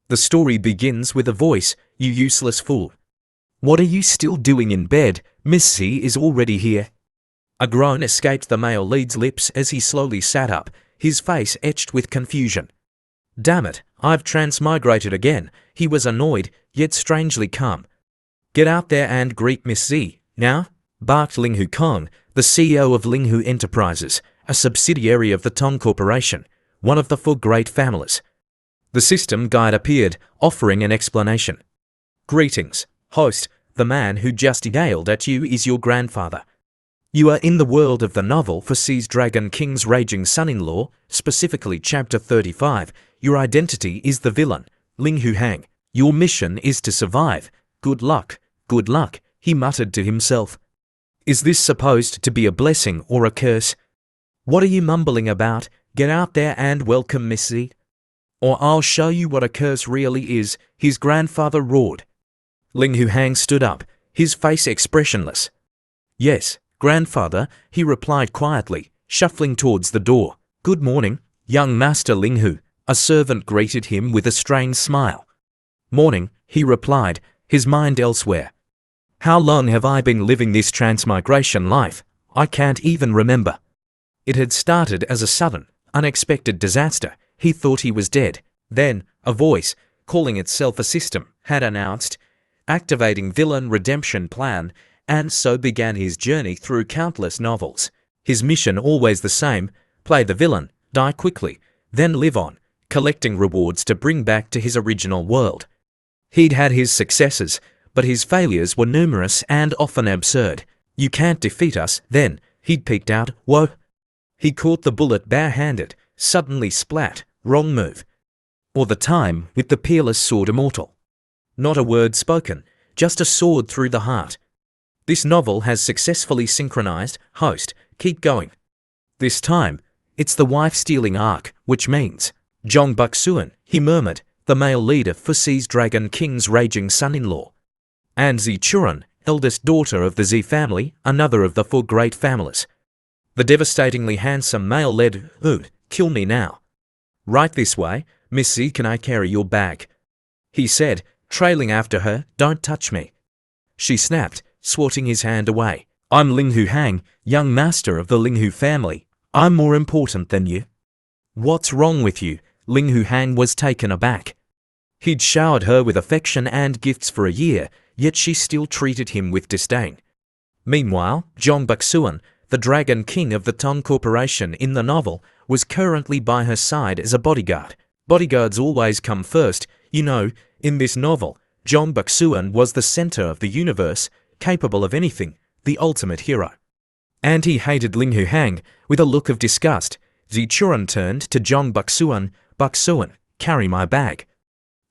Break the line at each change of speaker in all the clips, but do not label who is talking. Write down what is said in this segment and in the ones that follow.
The story begins with a voice, "You useless fool. What are you still doing in bed? Miss C is already here." A groan escaped the male lead's lips as he slowly sat up, his face etched with confusion. "Damn it, I've transmigrated again," he was annoyed, yet strangely calm. "Get out there and greet Miss Z, now," barked Linghu Kong, the CEO of Linghu Enterprises, a subsidiary of the Tong Corporation, one of the four great families. The system guide appeared, offering an explanation. "Greetings, host. The man who just yelled at you is your grandfather. You are in the world of the novel for C's Dragon King's Raging Son-in-Law, specifically Chapter 35. Your identity is the villain, Linghu Hang. Your mission is to survive. Good luck, he muttered to himself. Is this supposed to be a blessing or a curse? What are you mumbling about? Get out there and welcome Miss Z. Or I'll show you what a curse really is, his grandfather roared. Linghu Hang stood up, his face expressionless. Yes, grandfather, he replied quietly, shuffling towards the door. Good morning, young Master Linghu, a servant greeted him with a strained smile. Morning, he replied, his mind elsewhere. How long have I been living this transmigration life? I can't even remember. It had started as a sudden, unexpected disaster. He thought he was dead. Then, a voice, calling itself a system, had announced, activating villain redemption plan, and so began his journey through countless novels. His mission always the same, play the villain, die quickly, then live on, collecting rewards to bring back to his original world. He'd had his successes, but his failures were numerous and often absurd. You can't defeat us, then, he'd peeked out, whoa. He caught the bullet barehanded, suddenly splat, wrong move. Or the time with the peerless sword immortal. Not a word spoken, just a sword through the heart. This novel has successfully synchronized, host, keep going. This time, it's the wife-stealing arc, which means, Jong Buk-suan, he murmured, the male leader for C's Dragon King's Raging Son-in-Law. And Zi Churan, eldest daughter of the Z family, another of the four great families. The devastatingly handsome male led, kill me now. Right this way, Miss Z, can I carry your bag? He said, trailing after her, don't touch me. She snapped, swatting his hand away. I'm Linghu Hang, young master of the Linghu family. I'm more important than you. What's wrong with you? Linghu Hang was taken aback. He'd showered her with affection and gifts for a year, yet she still treated him with disdain. Meanwhile, Jong Buk-suan, the Dragon King of the Tong Corporation in the novel, was currently by her side as a bodyguard. Bodyguards always come first, you know. In this novel, Jong Buk-suan was the center of the universe, capable of anything, the ultimate hero. And he hated Linghu Hang with a look of disgust. Zi Churan turned to Jong Buk-suan, Buk-suan, carry my bag.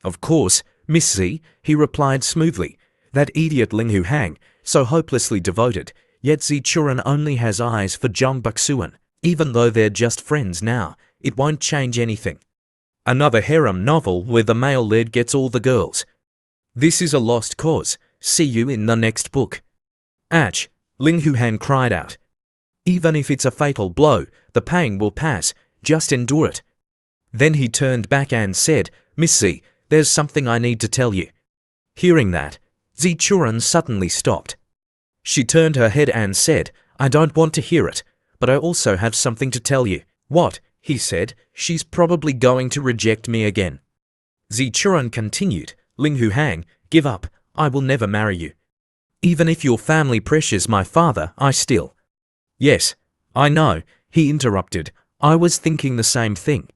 Of course, Miss Z, he replied smoothly. That idiot Linghu Hang, so hopelessly devoted, yet Zi Churan only has eyes for Jong Buk-suan. Even though they're just friends now, it won't change anything. Another harem novel where the male lead gets all the girls. This is a lost cause. See you in the next book. Ach, Linghu Hang cried out. Even if it's a fatal blow, the pain will pass. Just endure it. Then he turned back and said, Miss Z, there's something I need to tell you. Hearing that, Zi Churan suddenly stopped. She turned her head and said, I don't want to hear it, but I also have something to tell you. What? He said, she's probably going to reject me again. Zi Churan continued, Linghu Hang, give up, I will never marry you. Even if your family pressures my father, I still. Yes, I know, he interrupted, I was thinking the same thing.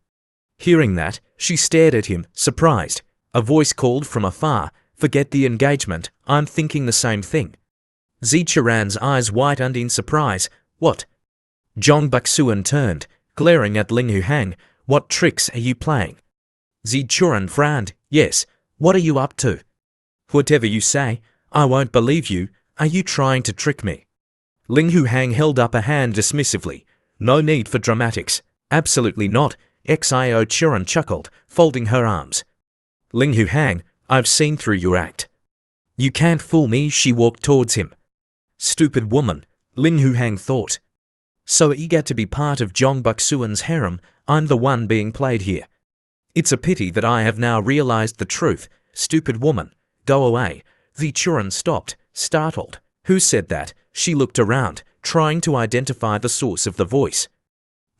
Hearing that, she stared at him, surprised. A voice called from afar, forget the engagement, I'm thinking the same thing. Zi Churan's eyes widened in surprise. What? Jong Buk-suan turned, glaring at Linghu Hang. What tricks are you playing? Zi Churan frowned. Yes, what are you up to? Whatever you say, I won't believe you. Are you trying to trick me? Linghu Hang held up a hand dismissively. No need for dramatics. Absolutely not. Xio Churan chuckled, folding her arms. Linghu Hang, I've seen through your act. You can't fool me. She walked towards him. Stupid woman, Linghu Hang thought. So eager to be part of Jong Buk-suan's harem, I'm the one being played here. It's a pity that I have now realized the truth. Stupid woman, go away. Zichuran stopped, startled. Who said that? She looked around, trying to identify the source of the voice.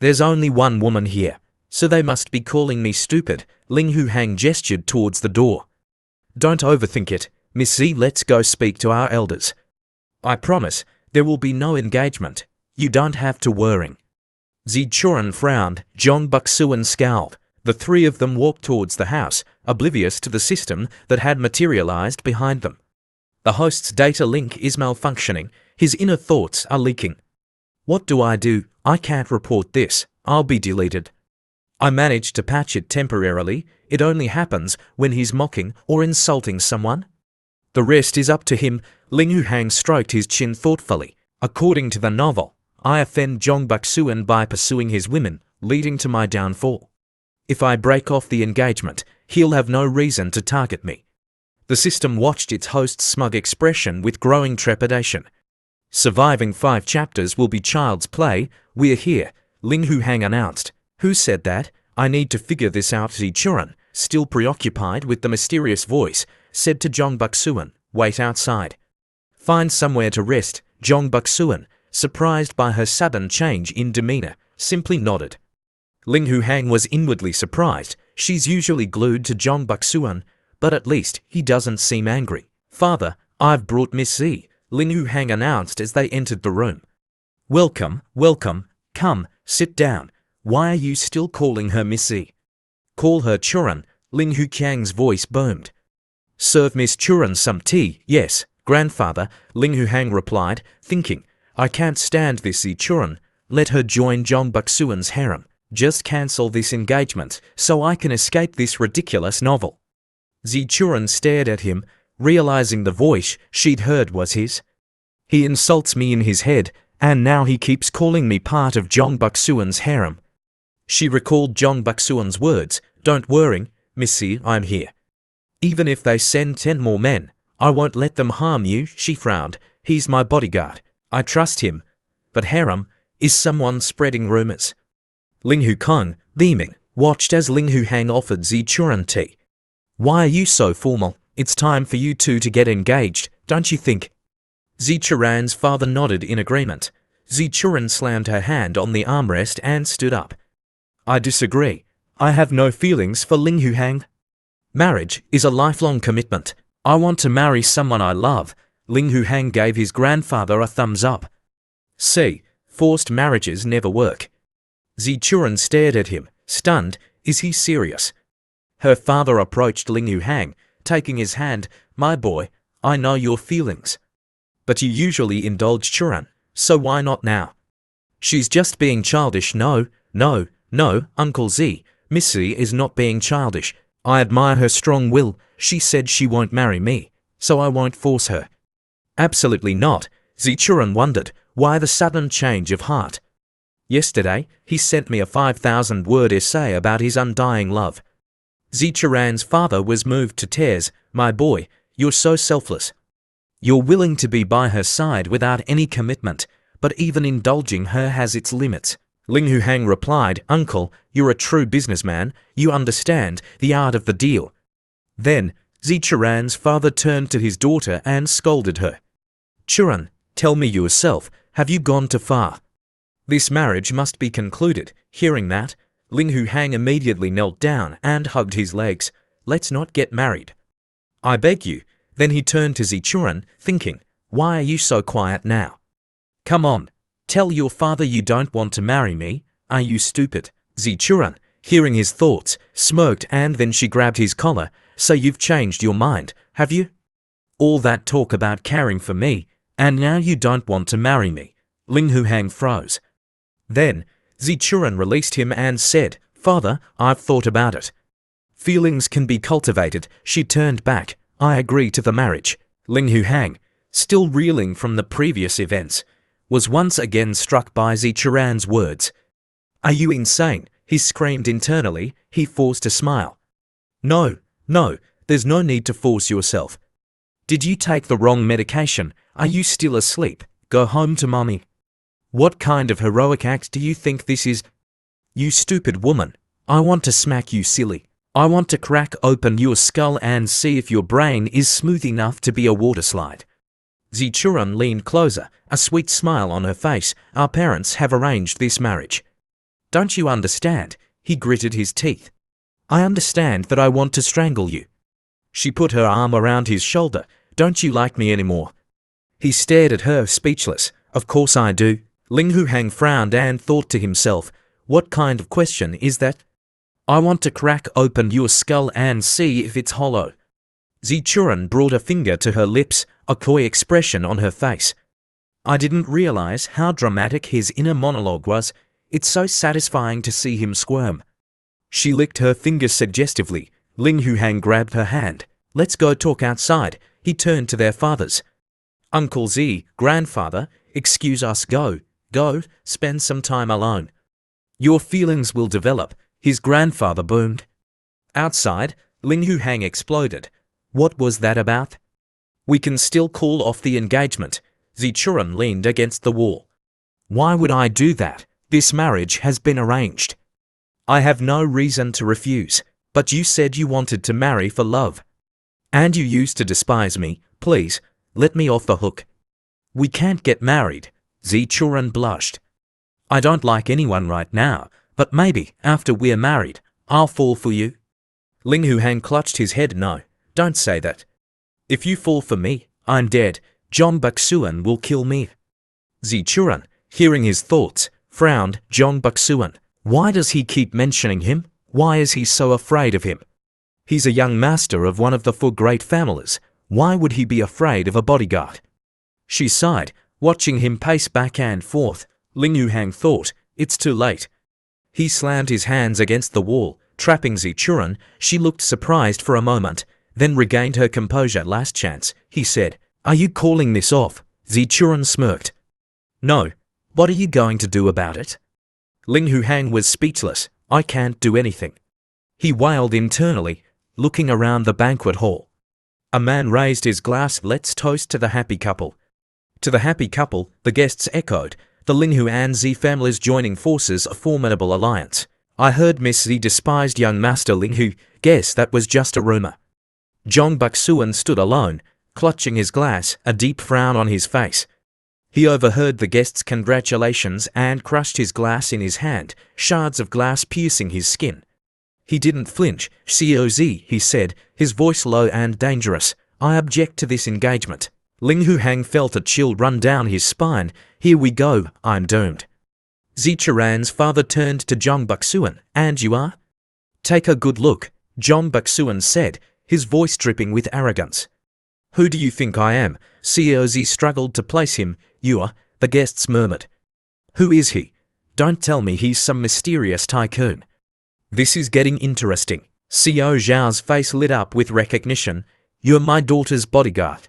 There's only one woman here, so they must be calling me stupid. Ling Huhang gestured towards the door. Don't overthink it, Miss Z. Let's go speak to our elders. I promise, there will be no engagement. You don't have to worry. Zichuran frowned. Zhong Buxuan scowled. The three of them walked towards the house, oblivious to the system that had materialized behind them. The host's data link is malfunctioning. His inner thoughts are leaking. What do? I can't report this. I'll be deleted. I managed to patch it temporarily. It only happens when he's mocking or insulting someone. The rest is up to him. Ling Huhang stroked his chin thoughtfully. According to the novel, I offend Zhong Buxuan by pursuing his women, leading to my downfall. If I break off the engagement, he'll have no reason to target me. The system watched its host's smug expression with growing trepidation. Surviving 5 chapters will be child's play. We're here, Ling Huhang announced. Who said that? I need to figure this out. Zichuran, still preoccupied with the mysterious voice, said to Zhong Buxuan, wait outside. Find somewhere to rest. Zhong Buxuan, surprised by her sudden change in demeanor, simply nodded. Ling Huhang was inwardly surprised. She's usually glued to Zhong Buxuan, but at least he doesn't seem angry. Father, I've brought Miss Z, Ling Huhang announced as they entered the room. Welcome, welcome. Come, sit down. Why are you still calling her Miss Z? Call her Churan, Ling Huhang's voice boomed. Serve Miss Churan some tea, yes, grandfather, Ling Huhang replied, thinking, I can't stand this Zichuran. Let her join Zhong Buxuan's harem. Just cancel this engagement so I can escape this ridiculous novel. Zichuran stared at him, realizing the voice she'd heard was his. He insults me in his head, and now he keeps calling me part of Zhong Buxuan's harem. She recalled Zhong Buxuan's words, don't worry, Missy, I'm here. Even if they send 10 more men, I won't let them harm you, she frowned. He's my bodyguard. I trust him. But harem, is someone spreading rumors? Ling Huhang, beaming, watched as Ling Huhang offered Zichuran tea. Why are you so formal? It's time for you two to get engaged, don't you think? Zichuran's father nodded in agreement. Zichuran slammed her hand on the armrest and stood up. I disagree. I have no feelings for Ling Huhang. Marriage is a lifelong commitment. I want to marry someone I love. Ling Huhang gave his grandfather a thumbs up. See, forced marriages never work. Zichuran stared at him, stunned. Is he serious? Her father approached Ling Huhang, taking his hand. My boy, I know your feelings. But you usually indulge Churan, so why not now? She's just being childish. No, Uncle Z. Missy is not being childish. I admire her strong will. She said she won't marry me, so I won't force her. Absolutely not. Zichuran wondered, why the sudden change of heart? Yesterday, he sent me a 5,000-word essay about his undying love. Zichuran's father was moved to tears. My boy, you're so selfless. You're willing to be by her side without any commitment, but even indulging her has its limits. Ling Huhang replied, Uncle, you're a true businessman. You understand the art of the deal. Then, Zichuran's father turned to his daughter and scolded her. Churan, tell me yourself, have you gone too far? This marriage must be concluded. Hearing that, Ling Huhang immediately knelt down and hugged his legs. Let's not get married. I beg you. Then he turned to Zichuran, thinking, why are you so quiet now? Come on, tell your father you don't want to marry me. Are you stupid? Zichuran, hearing his thoughts, smirked and then she grabbed his collar. So you've changed your mind, have you? All that talk about caring for me, and now you don't want to marry me. Ling Huhang froze. Then, Zichuran released him and said, Father, I've thought about it. Feelings can be cultivated. She turned back. I agree to the marriage. Ling Huhang, still reeling from the previous events, was once again struck by Zichuran's words. Are you insane? He screamed internally. He forced a smile. No, there's no need to force yourself. Did you take the wrong medication? Are you still asleep? Go home to mommy. What kind of heroic act do you think this is? You stupid woman. I want to smack you silly. I want to crack open your skull and see if your brain is smooth enough to be a waterslide. Zichurun leaned closer, a sweet smile on her face. Our parents have arranged this marriage. Don't you understand? He gritted his teeth. I understand that I want to strangle you. She put her arm around his shoulder. Don't you like me anymore? He stared at her, speechless. Of course I do. Ling Huhang frowned and thought to himself, what kind of question is that? I want to crack open your skull and see if it's hollow. Zichurun brought a finger to her lips, a coy expression on her face. I didn't realize how dramatic his inner monologue was. It's so satisfying to see him squirm. She licked her fingers suggestively. Ling Huhang grabbed her hand. Let's go talk outside. He turned to their fathers. Uncle Z, grandfather, excuse us, go, spend some time alone. Your feelings will develop, his grandfather boomed. Outside, Ling Huhang exploded. What was that about? We can still call off the engagement. Zichurun leaned against the wall. Why would I do that? This marriage has been arranged. I have no reason to refuse, but you said you wanted to marry for love. And you used to despise me. Please, let me off the hook. We can't get married. Zichurun blushed. I don't like anyone right now, but maybe, after we're married, I'll fall for you. Ling Huhang clutched his head. No, don't say that. If you fall for me, I'm dead. Jong Baksuan will kill me. Zichurun, hearing his thoughts, frowned. Jong Baksuan. Why does he keep mentioning him? Why is he so afraid of him? He's a young master of one of the 4 great families. Why would he be afraid of a bodyguard? She sighed, watching him pace back and forth. Ling Huhang thought, it's too late. He slammed his hands against the wall, trapping Zichurun. She looked surprised for a moment, then regained her composure. Last chance, he said. Are you calling this off? Zichurun smirked. No. What are you going to do about it? Ling Huhang was speechless. I can't do anything. He wailed internally, looking around the banquet hall. A man raised his glass. Let's toast to the happy couple. To the happy couple, the guests echoed. The Ling Hu and Z families joining forces, a formidable alliance. I heard Miss Z despised young Master Ling Hu. Guess that was just a rumor. Jong Baksuan stood alone, clutching his glass, a deep frown on his face. He overheard the guests' congratulations and crushed his glass in his hand, shards of glass piercing his skin. He didn't flinch. COZ, he said, his voice low and dangerous. I object to this engagement. Ling Huhang felt a chill run down his spine. Here we go, I'm doomed. Zichurun's father turned to Jong Baksuan. And you are? Take a good look, Jong Baksuan said, his voice dripping with arrogance. Who do you think I am? COZ struggled to place him. You are, the guests murmured. Who is he? Don't tell me he's some mysterious tycoon. This is getting interesting. Co Zhao's face lit up with recognition. You're my daughter's bodyguard.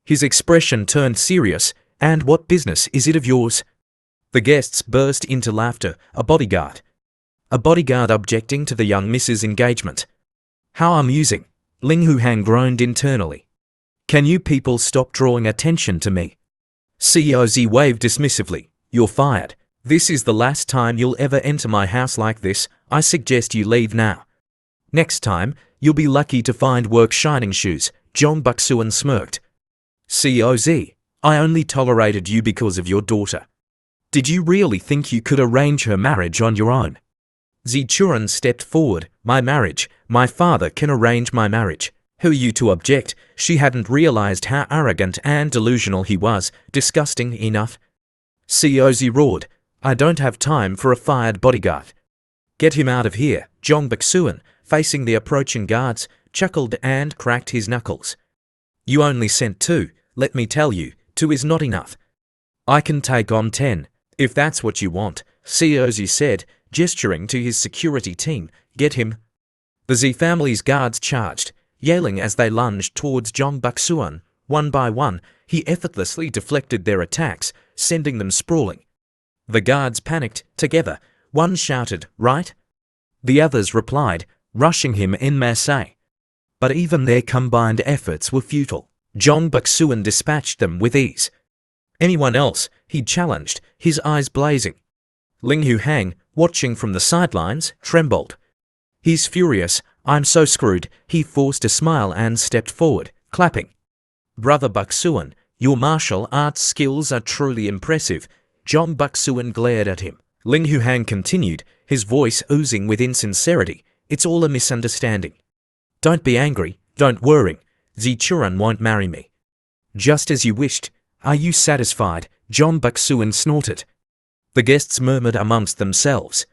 His expression turned serious. And what business is it of yours? The guests burst into laughter. A bodyguard. A bodyguard objecting to the young Mrs. engagement. How amusing. Ling Huhang groaned internally. Can you people stop drawing attention to me? COZ waved dismissively. You're fired. This is the last time you'll ever enter my house like this. I suggest you leave now. Next time, you'll be lucky to find work. Shining shoes. Jong Baksuan smirked. COZ, I only tolerated you because of your daughter. Did you really think you could arrange her marriage on your own? Zichurun stepped forward. My marriage. My father can arrange my marriage. Who are you to object? She hadn't realized how arrogant and delusional he was. Disgusting enough. COZ roared. I don't have time for a fired bodyguard. Get him out of here. Jong Baksuan, facing the approaching guards, chuckled and cracked his knuckles. You only sent 2. Let me tell you, 2 is not enough. I can take on 10, if that's what you want, COZ said, gesturing to his security team. Get him. The Z family's guards charged, yelling as they lunged towards Jong Baksuan. One by one, he effortlessly deflected their attacks, sending them sprawling. The guards panicked. Together, one shouted, right? The others replied, rushing him en masse. But even their combined efforts were futile. Jong Baksuan dispatched them with ease. Anyone else? He challenged, his eyes blazing. Ling Huhang, watching from the sidelines, trembled. He's furious. I'm so screwed. He forced a smile and stepped forward, clapping. Brother Baksuan, your martial arts skills are truly impressive. John Baksuan glared at him. Ling Huhang continued, his voice oozing with insincerity. It's all a misunderstanding. Don't be angry, don't worry. Zichuran won't marry me. Just as you wished. Are you satisfied? John Baksuan snorted. The guests murmured amongst themselves.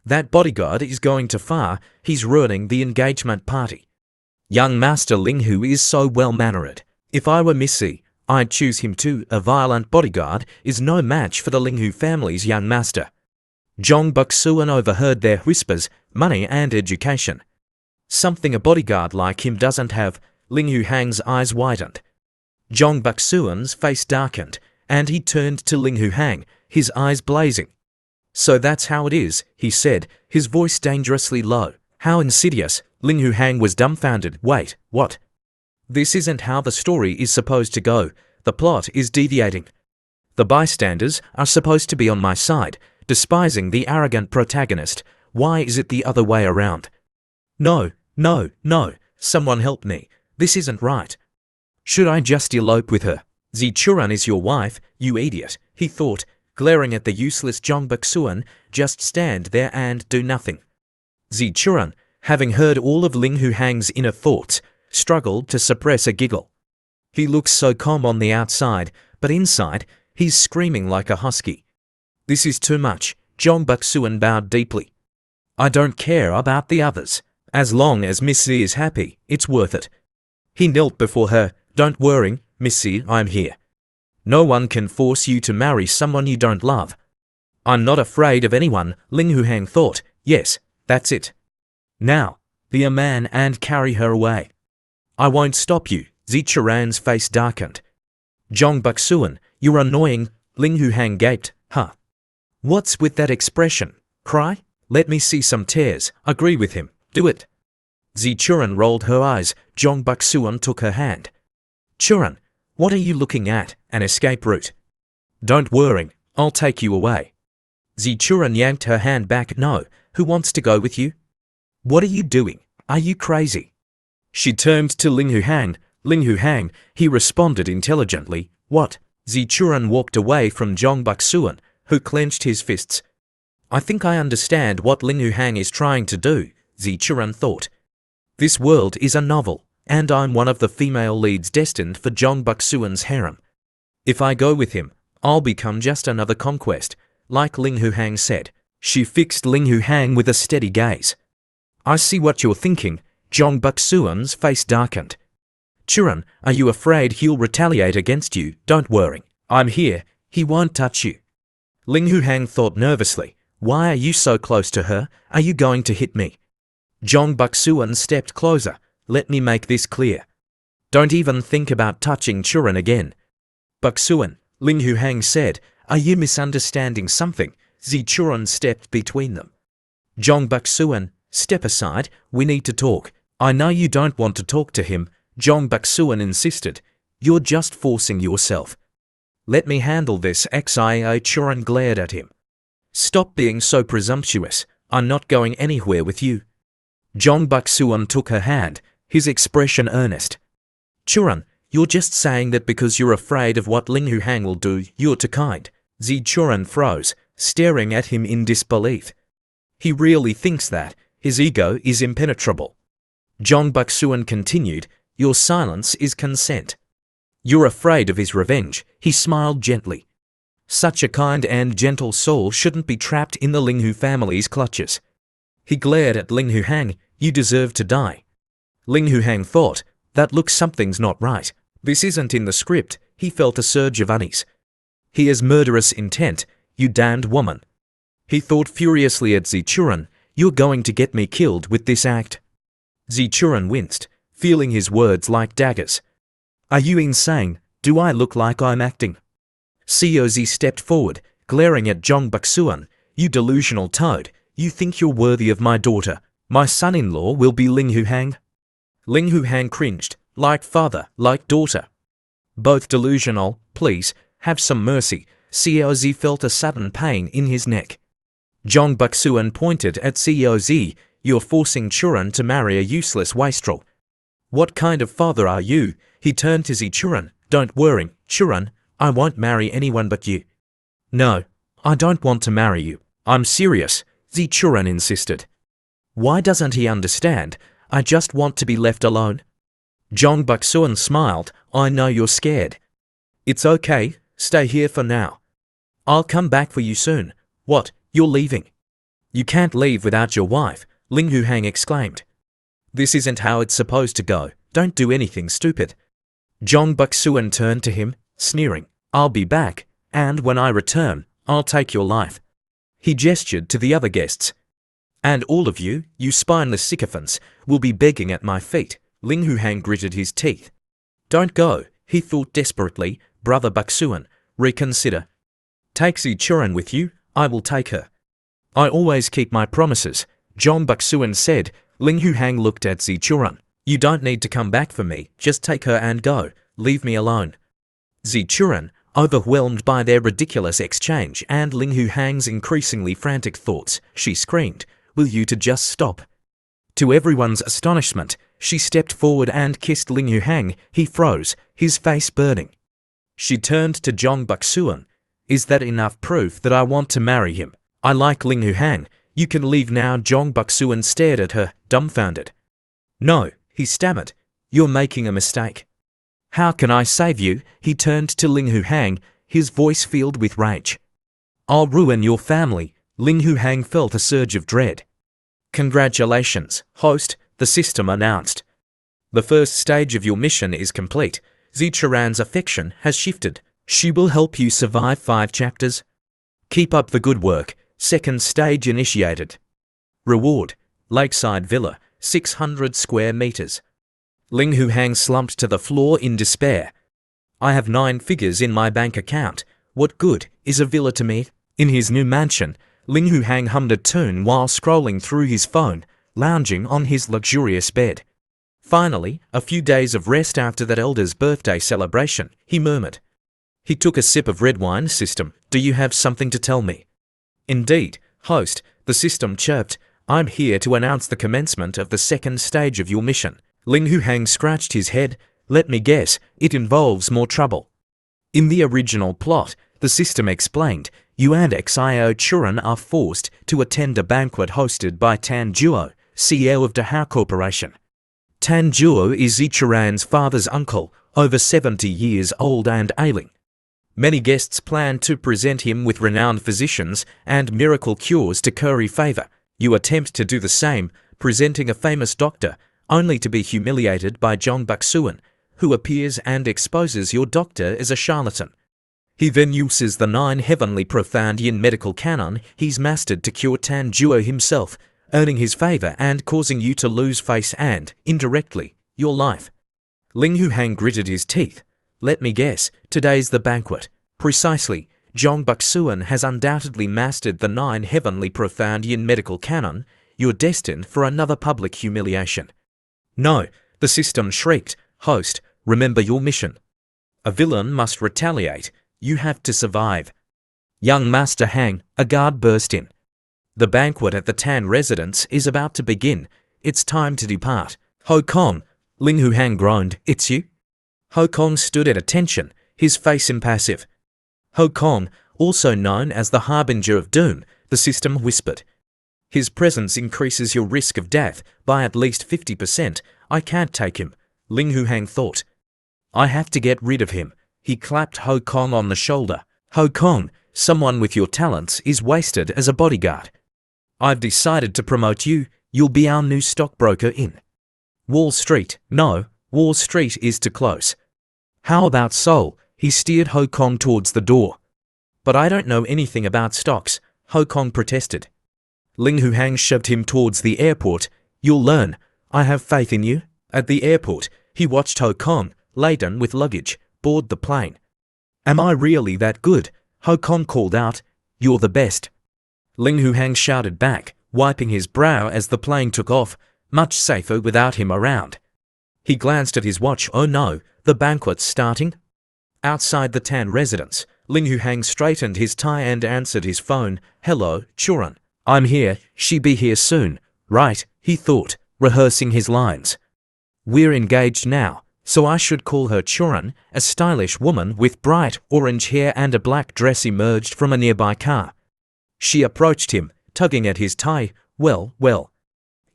That bodyguard is going too far, he's ruining the engagement party. Young Master Ling Hu is so well-mannered. If I were Missy, I'd choose him too. A violent bodyguard is no match for the Ling Hu family's young master. Zhong Baksuan overheard their whispers, money and education. Something a bodyguard like him doesn't have. Ling Huhang's eyes widened. Zhong Baksuan's face darkened, and he turned to Ling Huhang, his eyes blazing. So that's how it is, he said, his voice dangerously low. How insidious. Ling Huhang was dumbfounded. Wait, what? This isn't how the story is supposed to go. The plot is deviating. The bystanders are supposed to be on my side, despising the arrogant protagonist. Why is it the other way around? No, no, no. Someone help me. This isn't right. Should I just elope with her? Zichuran is your wife, you idiot, he thought, glaring at the useless Zhong Baksuan. Just stand there and do nothing. Zichuran, having heard all of Ling Huhang's inner thoughts, struggled to suppress a giggle. He looks so calm on the outside, but inside, he's screaming like a husky. This is too much. Zhong Baksuan bowed deeply. I don't care about the others. As long as Missy is happy, it's worth it. He knelt before her. Don't worry, Missy, I'm here. No one can force you to marry someone you don't love. I'm not afraid of anyone, Ling Huhang thought. Yes, that's it. Now, be a man and carry her away. I won't stop you. Zichuran's face darkened. Zhong Baksuan, you're annoying. Ling Huhang gaped. Huh. What's with that expression? Cry? Let me see some tears. Agree with him. Do it. Zichuran rolled her eyes. Zhong Baksuan took her hand. Churan, what are you looking at? An escape route. Don't worry, I'll take you away. Zichuran yanked her hand back. No, who wants to go with you? What are you doing? Are you crazy? She turned to Ling Huhang. Ling Huhang, he responded intelligently. What? Zichuran walked away from Zhong Baksuan, who clenched his fists. I think I understand what Ling Huhang is trying to do, Zichuran thought. This world is a novel, and I'm one of the female leads destined for Zhong Baksuan's harem. If I go with him, I'll become just another conquest, like Ling Huhang said. She fixed Ling Huhang with a steady gaze. I see what you're thinking. Zhong Baksuan's face darkened. Churan, are you afraid he'll retaliate against you? Don't worry. I'm here. He won't touch you. Ling Huhang thought nervously. Why are you so close to her? Are you going to hit me? Zhong Baksuan stepped closer. Let me make this clear. Don't even think about touching Churan again. Baksuan, Ling Huhang said, are you misunderstanding something? Zichuran stepped between them. Zhong Baksuan, step aside, we need to talk. I know you don't want to talk to him, Zhong Baksuan insisted. You're just forcing yourself. Let me handle this. Xio Churan glared at him. Stop being so presumptuous. I'm not going anywhere with you. Zhong Baksuan took her hand, his expression earnest. Churan, you're just saying that because you're afraid of what Ling Huhang will do, you're too kind. Zichuran froze, staring at him in disbelief. He really thinks that. His ego is impenetrable. Zhong Baksuan continued, your silence is consent. You're afraid of his revenge. He smiled gently. Such a kind and gentle soul shouldn't be trapped in the Ling Hu family's clutches. He glared at Ling Huhang. You deserve to die. Ling Huhang thought, that looks something's not right. This isn't in the script. He felt a surge of unease. He has murderous intent, you damned woman. He thought furiously at Zichuran. You're going to get me killed with this act. Zichuran winced, feeling his words like daggers. Are you insane? Do I look like I'm acting? Ciozi stepped forward, glaring at Zhong Baksuan. You delusional toad. You think you're worthy of my daughter. My son-in-law will be Ling Huhang? Ling Huhang cringed. Like father, like daughter. Both delusional. Please, have some mercy. Ciozi felt a sudden pain in his neck. Zhong Baksuan pointed at Ciozi. You're forcing Churan to marry a useless wastrel. What kind of father are you? He turned to Churan. Don't worry, Churan, I won't marry anyone but you. No, I don't want to marry you. I'm serious, Churan insisted. Why doesn't he understand? I just want to be left alone. Jong Buk-suan smiled. I know you're scared. It's okay, stay here for now. I'll come back for you soon. What, you're leaving? You can't leave without your wife, Ling Hu-hang exclaimed. This isn't how it's supposed to go. Don't do anything stupid. Jong Buk-suan turned to him, sneering. I'll be back, and when I return, I'll take your life. He gestured to the other guests. And all of you, you spineless sycophants, will be begging at my feet. Ling Hu-hang gritted his teeth. Don't go, he thought desperately. Brother Buk-suan, reconsider. Take Churan with you, I will take her. I always keep my promises, Jong Buk-suan said. Ling Hu-hang looked at Churan. You don't need to come back for me, just take her and go, leave me alone. Churan, overwhelmed by their ridiculous exchange and Ling Hu-hang's increasingly frantic thoughts, she screamed, will you to just stop? To everyone's astonishment, she stepped forward and kissed Ling Hu-hang. He froze, his face burning. She turned to Jong Buk-suan. Is that enough proof that I want to marry him? I like Ling Hu-hang. You can leave now. Jong Buk-suan stared at her, dumbfounded. No, he stammered. You're making a mistake. How can I save you? He turned to Ling Hu-hang, his voice filled with rage. I'll ruin your family. Ling Hu-hang felt a surge of dread. Congratulations, host, the system announced. The first stage of your mission is complete. Churan's affection has shifted. She will help you survive 5 chapters. Keep up the good work. Second stage initiated. Reward, Lakeside Villa, 600 square meters. Ling Hu-hang slumped to the floor in despair. I have 9 figures in my bank account. What good is a villa to me? In his new mansion, Ling Hu-hang hummed a tune while scrolling through his phone, lounging on his luxurious bed. Finally, a few days of rest after that elder's birthday celebration, he murmured. He took a sip of red wine. System, do you have something to tell me? Indeed, host, the system chirped. I'm here to announce the commencement of the second stage of your mission. Ling Hu-hang scratched his head. Let me guess, it involves more trouble. In the original plot, the system explained, you and Xio Churan are forced to attend a banquet hosted by Tan Duo, CEO of Dahao Corporation. Tan Duo is Churan's father's uncle, over 70 years old and ailing. Many guests plan to present him with renowned physicians and miracle cures to curry favor. You attempt to do the same, presenting a famous doctor, only to be humiliated by Jong Buk-suan, who appears and exposes your doctor as a charlatan. He then uses the 9 heavenly profound yin medical canon he's mastered to cure Tan Duo himself, earning his favor and causing you to lose face and, indirectly, your life. Ling Hu-hang gritted his teeth. Let me guess, today's the banquet. Precisely, Jong Buk-suan has undoubtedly mastered the 9 heavenly profound yin medical canon. You're destined for another public humiliation. No, the system shrieked. Host, remember your mission. A villain must retaliate. You have to survive. Young Master Hang, a guard burst in. The banquet at the Tan residence is about to begin. It's time to depart. Ho Kong, Ling Hu-hang groaned. It's you? Ho Kong stood at attention, his face impassive. Ho Kong, also known as the Harbinger of Doom, the system whispered. His presence increases your risk of death by at least 50%. I can't take him, Ling Hu-hang thought. I have to get rid of him. He clapped Ho Kong on the shoulder. Ho Kong, someone with your talents is wasted as a bodyguard. I've decided to promote you. You'll be our new stockbroker in Wall Street. No, Wall Street is too close. How about Seoul? He steered Ho Kong towards the door. But I don't know anything about stocks, Ho Kong protested. Ling Hu-hang shoved him towards the airport. You'll learn. I have faith in you. At the airport, he watched Ho Kong, laden with luggage, board the plane. Am I really that good? Ho Kong called out. You're the best. Ling Hu-hang shouted back, wiping his brow as the plane took off, much safer without him around. He glanced at his watch. Oh no, the banquet's starting? Outside the Tan residence, Ling Hu-hang straightened his tie and answered his phone. Hello, Churan. I'm here. She be here soon. Right, he thought, rehearsing his lines. We're engaged now, so I should call her Churan. A stylish woman with bright orange hair and a black dress emerged from a nearby car. She approached him, tugging at his tie. Well.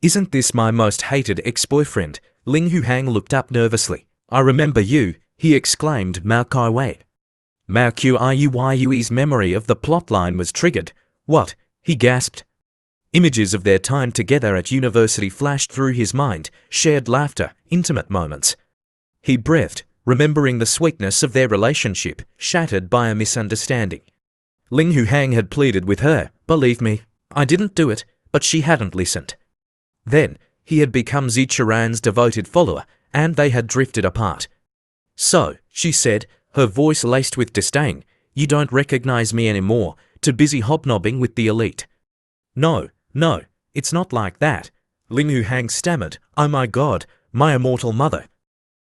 Isn't this my most hated ex-boyfriend? Ling Huhang looked up nervously. I remember you, he exclaimed. Mao Kai-wei. Mao Qiu's memory of the plotline was triggered. What? He gasped. Images of their time together at university flashed through his mind, shared laughter, intimate moments. He breathed, remembering the sweetness of their relationship, shattered by a misunderstanding. Ling Huhang had pleaded with her, believe me, I didn't do it, but she hadn't listened. Then, he had become Zichuran's devoted follower, and they had drifted apart. So, she said, her voice laced with disdain, you don't recognize me anymore, too busy hobnobbing with the elite. No, it's not like that. Ling Huhang stammered, oh my God, my immortal mother.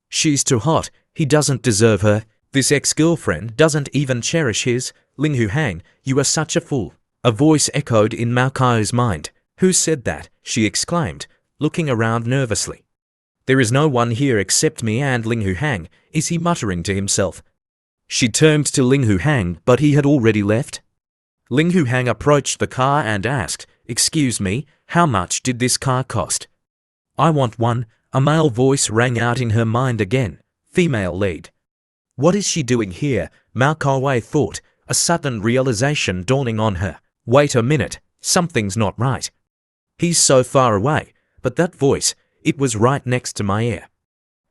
She's too hot, he doesn't deserve her, this ex-girlfriend doesn't even cherish his. Ling Huhang, you are such a fool. A voice echoed in Mao Kai's mind. Who said that? She exclaimed, looking around nervously. There is no one here except me and Ling Huhang, is he muttering to himself. She turned to Ling Huhang, but he had already left. Ling Huhang approached the car and asked, excuse me, how much did this car cost? I want one, a male voice rang out in her mind again. Female lead. What is she doing here? Mao Kai-wei thought, a sudden realization dawning on her. Wait a minute, something's not right. He's so far away, but that voice, it was right next to my ear.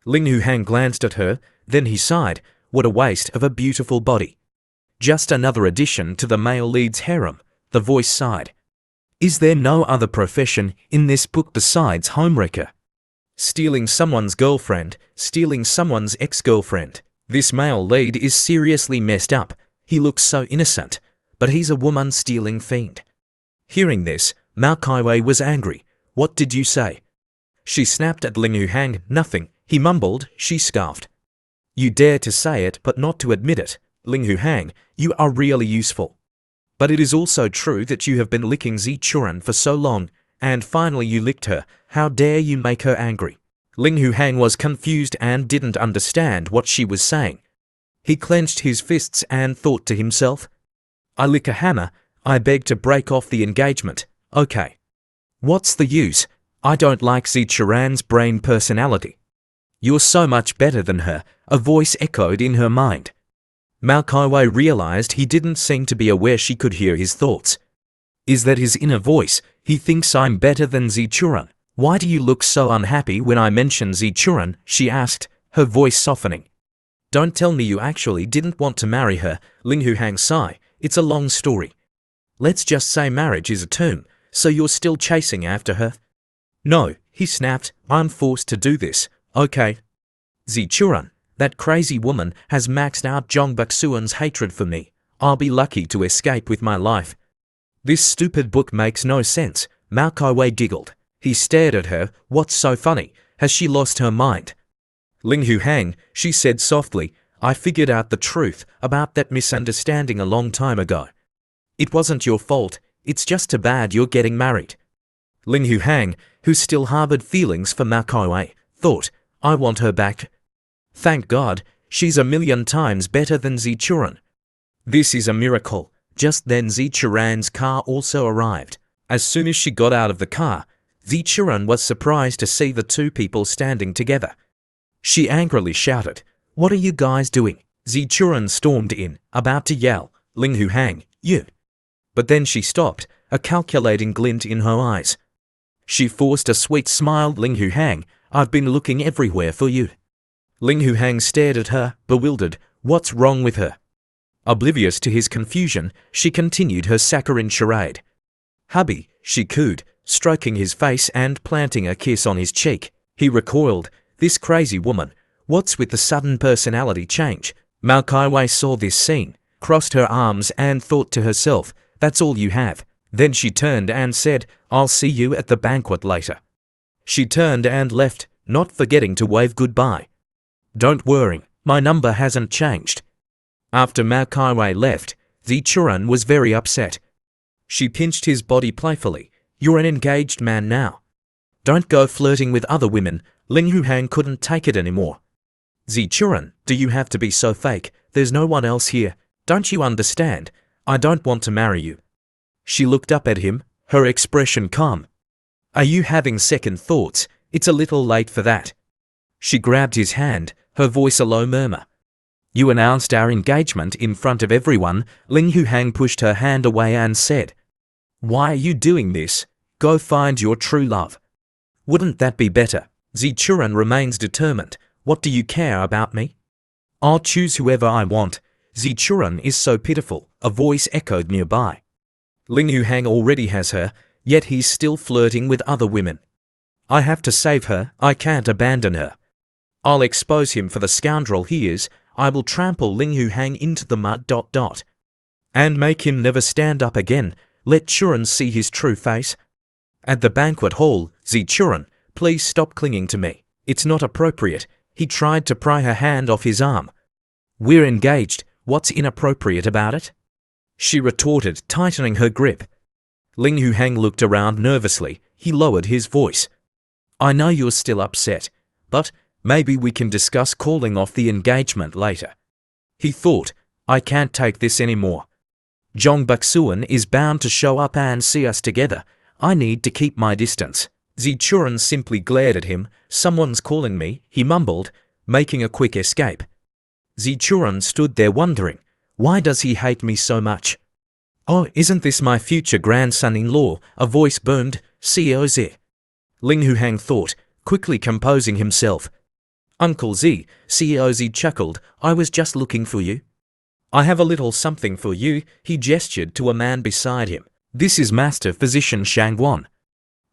Ling Huhang glanced at her, then he sighed, what a waste of a beautiful body. Just another addition to the male lead's harem, the voice sighed. Is there no other profession in this book besides homewrecker? Stealing someone's girlfriend, stealing someone's ex-girlfriend. This male lead is seriously messed up. He looks so innocent, but he's a woman-stealing fiend. Hearing this, Mao Kai-wei was angry. What did you say? She snapped at Ling Huhang. Nothing, he mumbled. She scoffed. You dare to say it but not to admit it. Ling Huhang, you are really useful. But it is also true that you have been licking Zichuran for so long, and finally you licked her. How dare you make her angry? Ling Huhang was confused and didn't understand what she was saying. He clenched his fists and thought to himself, I lick a hammer, I beg to break off the engagement. Okay. What's the use? I don't like Zichuran's brain personality. You're so much better than her, a voice echoed in her mind. Mao Kai-wei realized he didn't seem to be aware she could hear his thoughts. Is that his inner voice? He thinks I'm better than Zichuran. Why do you look so unhappy when I mention Zichuran? She asked, her voice softening. Don't tell me you actually didn't want to marry her. Ling Huhang sighed. It's a long story. Let's just say marriage is a tomb, so you're still chasing after her? No, he snapped, I'm forced to do this. Okay. Zichuran, that crazy woman has maxed out Zhong Baksuan's hatred for me. I'll be lucky to escape with my life. This stupid book makes no sense. Mao Kai-wei giggled. He stared at her. What's so funny? Has she lost her mind? Ling Huhang, she said softly, I figured out the truth about that misunderstanding a long time ago. It wasn't your fault, it's just too bad you're getting married. Ling Huhang, who still harbored feelings for Mao Kai-wei, thought, I want her back. Thank God, she's a million times better than Zichuran. This is a miracle. Just then Zichuran's car also arrived. As soon as she got out of the car, Zichuran was surprised to see the two people standing together. She angrily shouted, What are you guys doing? Zichuran stormed in, about to yell, Ling Huhang, you. But then she stopped, a calculating glint in her eyes. She forced a sweet smile. Ling Huhang, I've been looking everywhere for you. Ling Huhang stared at her, bewildered. What's wrong with her? Oblivious to his confusion, she continued her saccharine charade. Hubby, she cooed, stroking his face and planting a kiss on his cheek. He recoiled. This crazy woman. What's with the sudden personality change? Mao Kai-wei saw this scene, crossed her arms and thought to herself, that's all you have. Then she turned and said, I'll see you at the banquet later. She turned and left, not forgetting to wave goodbye. Don't worry, my number hasn't changed. After Mao Kai-wei left, Zichuran was very upset. She pinched his body playfully. You're an engaged man now. Don't go flirting with other women. Ling Huhang couldn't take it anymore. Zichuan, do you have to be so fake? There's no one else here. Don't you understand? I don't want to marry you. She looked up at him, her expression calm. Are you having second thoughts? It's a little late for that. She grabbed his hand, her voice a low murmur. You announced our engagement in front of everyone. Ling Huhang pushed her hand away and said, Why are you doing this? Go find your true love. Wouldn't that be better? Zichuan remains determined. What do you care about me? I'll choose whoever I want. Zichuan is so pitiful, a voice echoed nearby. Ling Huhang already has her, yet he's still flirting with other women. I have to save her, I can't abandon her. I'll expose him for the scoundrel he is. I will trample Ling Huhang into the mud. And make him never stand up again. Let Chuan see his true face. At the banquet hall, Zichuan, please stop clinging to me. It's not appropriate. He tried to pry her hand off his arm. We're engaged. What's inappropriate about it? She retorted, tightening her grip. Ling Huhang looked around nervously. He lowered his voice. I know you're still upset, but maybe we can discuss calling off the engagement later. He thought, I can't take this anymore. Zhong Baksuan is bound to show up and see us together. I need to keep my distance. Zichuan simply glared at him. Someone's calling me, he mumbled, making a quick escape. Zichuan stood there wondering, why does he hate me so much? Oh, isn't this my future grandson-in-law? A voice boomed, CEO Z. Ling Huhang thought, quickly composing himself. Uncle Z, CEO Z chuckled, I was just looking for you. I have a little something for you, he gestured to a man beside him. This is Master Physician Shangguan.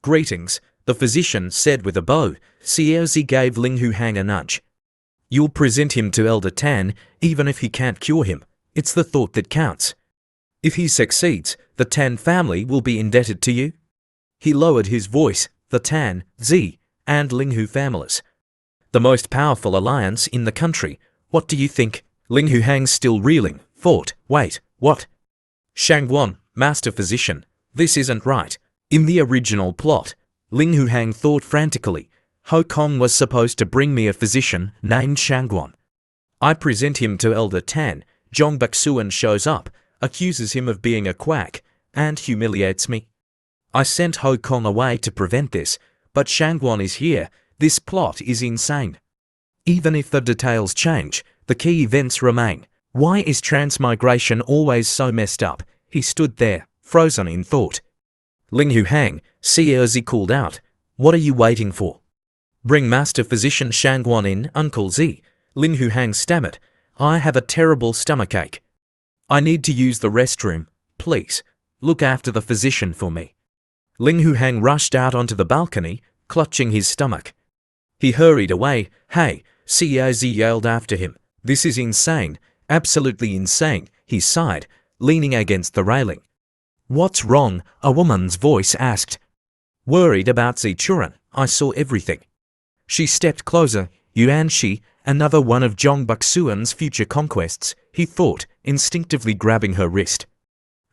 Greetings, the physician said with a bow. CEO Z gave Ling Huhang a nudge. You'll present him to Elder Tan, even if he can't cure him. It's the thought that counts. If he succeeds, the Tan family will be indebted to you. He lowered his voice, the Tan, Z, and Ling Hu families. The most powerful alliance in the country. What do you think? Ling Huhang, still reeling, thought, wait, what? Shangguan, Master Physician, this isn't right. In the original plot, Ling Huhang thought frantically, Ho Kong was supposed to bring me a physician named Shangguan. I present him to Elder Tan. Zhong Baksuan shows up, accuses him of being a quack, and humiliates me. I sent Ho Kong away to prevent this, but Shangguan is here. This plot is insane. Even if the details change, the key events remain. Why is transmigration always so messed up? He stood there, frozen in thought. Ling Huhang, CEO Z called out. What are you waiting for? Bring Master Physician Shangguan in, Uncle Z. Ling Huhang stammered. I have a terrible stomachache. I need to use the restroom. Please, look after the physician for me. Ling Huhang rushed out onto the balcony, clutching his stomach. He hurried away. Hey, CEO Z yelled after him. This is insane, absolutely insane, he sighed, leaning against the railing. What's wrong? A woman's voice asked. Worried about Zichuan, I saw everything. She stepped closer. Yuan Shi, another one of Zhong Baksuan's future conquests, he thought, instinctively grabbing her wrist.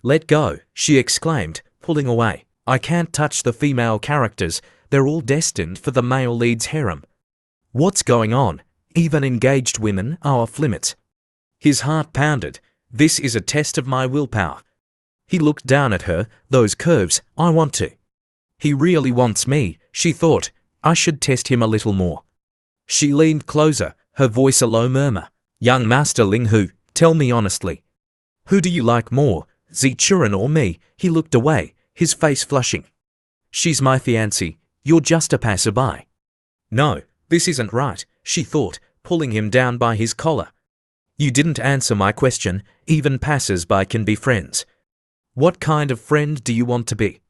Let go, she exclaimed, pulling away. I can't touch the female characters, they're all destined for the male lead's harem. What's going on? Even engaged women are off limits. His heart pounded. This is a test of my willpower. He looked down at her. Those curves, I want to. He really wants me, she thought. I should test him a little more. She leaned closer, her voice a low murmur. Young Master Ling Hu, tell me honestly. Who do you like more, Zichuan or me? He looked away, his face flushing. She's my fiancée. You're just a passerby. No, this isn't right, she thought, pulling him down by his collar. You didn't answer my question. Even passers-by can be friends. What kind of friend do you want to be?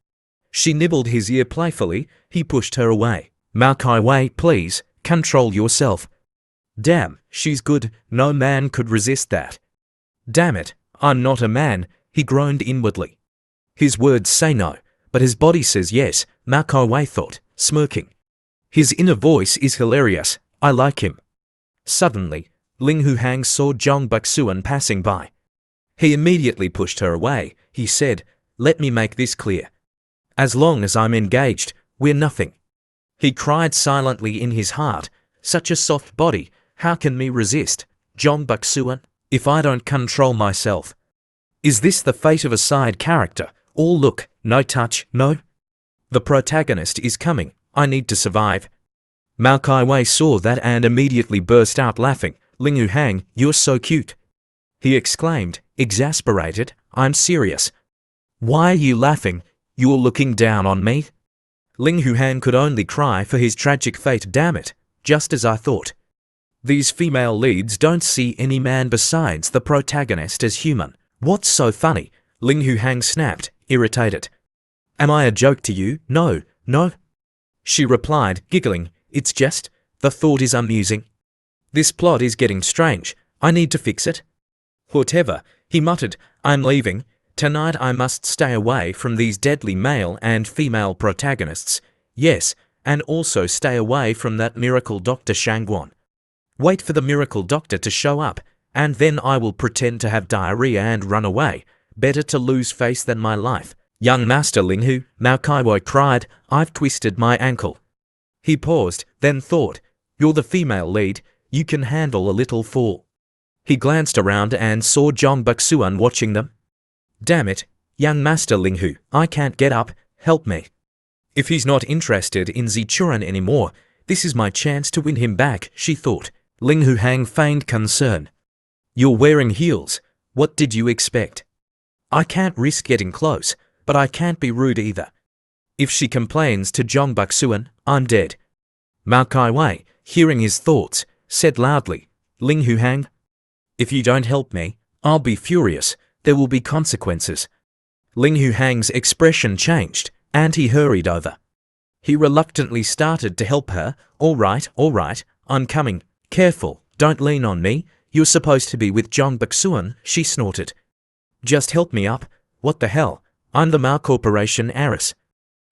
She nibbled his ear playfully. He pushed her away. Mao Kai Wei, please, control yourself. Damn, she's good. No man could resist that. Damn it, I'm not a man, he groaned inwardly. His words say no, but his body says yes, Mao Kai Wei thought, smirking. His inner voice is hilarious. I like him. Suddenly, Ling Huhang saw Zhong Baksuan passing by. He immediately pushed her away. He said, let me make this clear. As long as I'm engaged, we're nothing. He cried silently in his heart, such a soft body, how can me resist, Jong Buk-suan, if I don't control myself? Is this the fate of a side character? All look, no touch, no? The protagonist is coming, I need to survive. Mao Kai-wei saw that and immediately burst out laughing. Ling Hu-hang, you're so cute. He exclaimed, exasperated, I'm serious. Why are you laughing? You're looking down on me? Ling Hu-hang could only cry for his tragic fate. Damn it, just as I thought. These female leads don't see any man besides the protagonist as human. What's so funny? Ling Hu-hang snapped, irritated. Am I a joke to you? No, no. She replied, giggling, it's just, the thought is amusing. This plot is getting strange, I need to fix it. Whatever, he muttered, I'm leaving. Tonight I must stay away from these deadly male and female protagonists. Yes, and also stay away from that miracle Dr. Shangguan. Wait for the miracle doctor to show up, and then I will pretend to have diarrhea and run away. Better to lose face than my life. Young Master Ling Hu, Mao Kai-wei cried, I've twisted my ankle. He paused, then thought, you're the female lead, you can handle a little fall. He glanced around and saw Jong Buk-suan watching them. Damn it, young Master Ling Hu, I can't get up, help me. If he's not interested in Zichuran anymore, this is my chance to win him back, she thought. Ling Hu-hang feigned concern. You're wearing heels, what did you expect? I can't risk getting close, but I can't be rude either. If she complains to Jong Buk-suan, I'm dead. Mao Kai-wei, hearing his thoughts, said loudly, Ling Hu-hang, if you don't help me, I'll be furious. There will be consequences. Ling Hu-hang's expression changed, and he hurried over. He reluctantly started to help her. All right, I'm coming. Careful, don't lean on me. You're supposed to be with Jong Buk-suan, she snorted. Just help me up. What the hell? I'm the Mao Corporation heiress.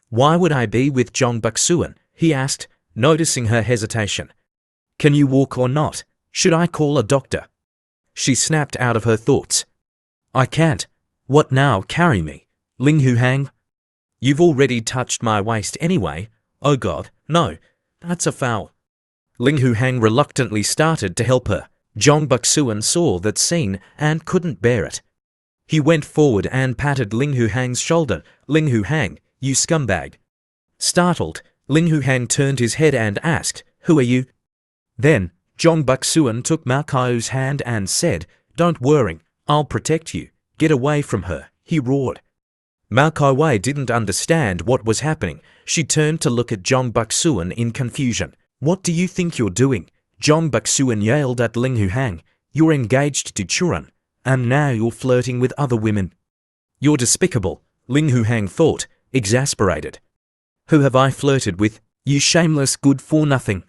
Why would I be with Jong Buk-suan? He asked, noticing her hesitation. Can you walk or not? Should I call a doctor? She snapped out of her thoughts. I can't. What now? Carry me. Ling Hu-hang. You've already touched my waist anyway. Oh God, no. That's a foul. Ling Hu-hang reluctantly started to help her. Jong Buk-suan saw that scene and couldn't bear it. He went forward and patted Ling Hu-hang's shoulder. Ling Hu-hang, you scumbag. Startled, Ling Hu-hang turned his head and asked, who are you? Then, Jong Buk-suan took Mao Kai-wei's hand and said, don't worry, I'll protect you. Get away from her, he roared. Mao Kai-wei didn't understand what was happening. She turned to look at Jong Buk-suan in confusion. What do you think you're doing? Jong Buk-suan yelled at Ling Hu-hang. You're engaged to Churan, and now you're flirting with other women. You're despicable, Ling Hu-hang thought, exasperated. Who have I flirted with? You shameless good-for-nothing.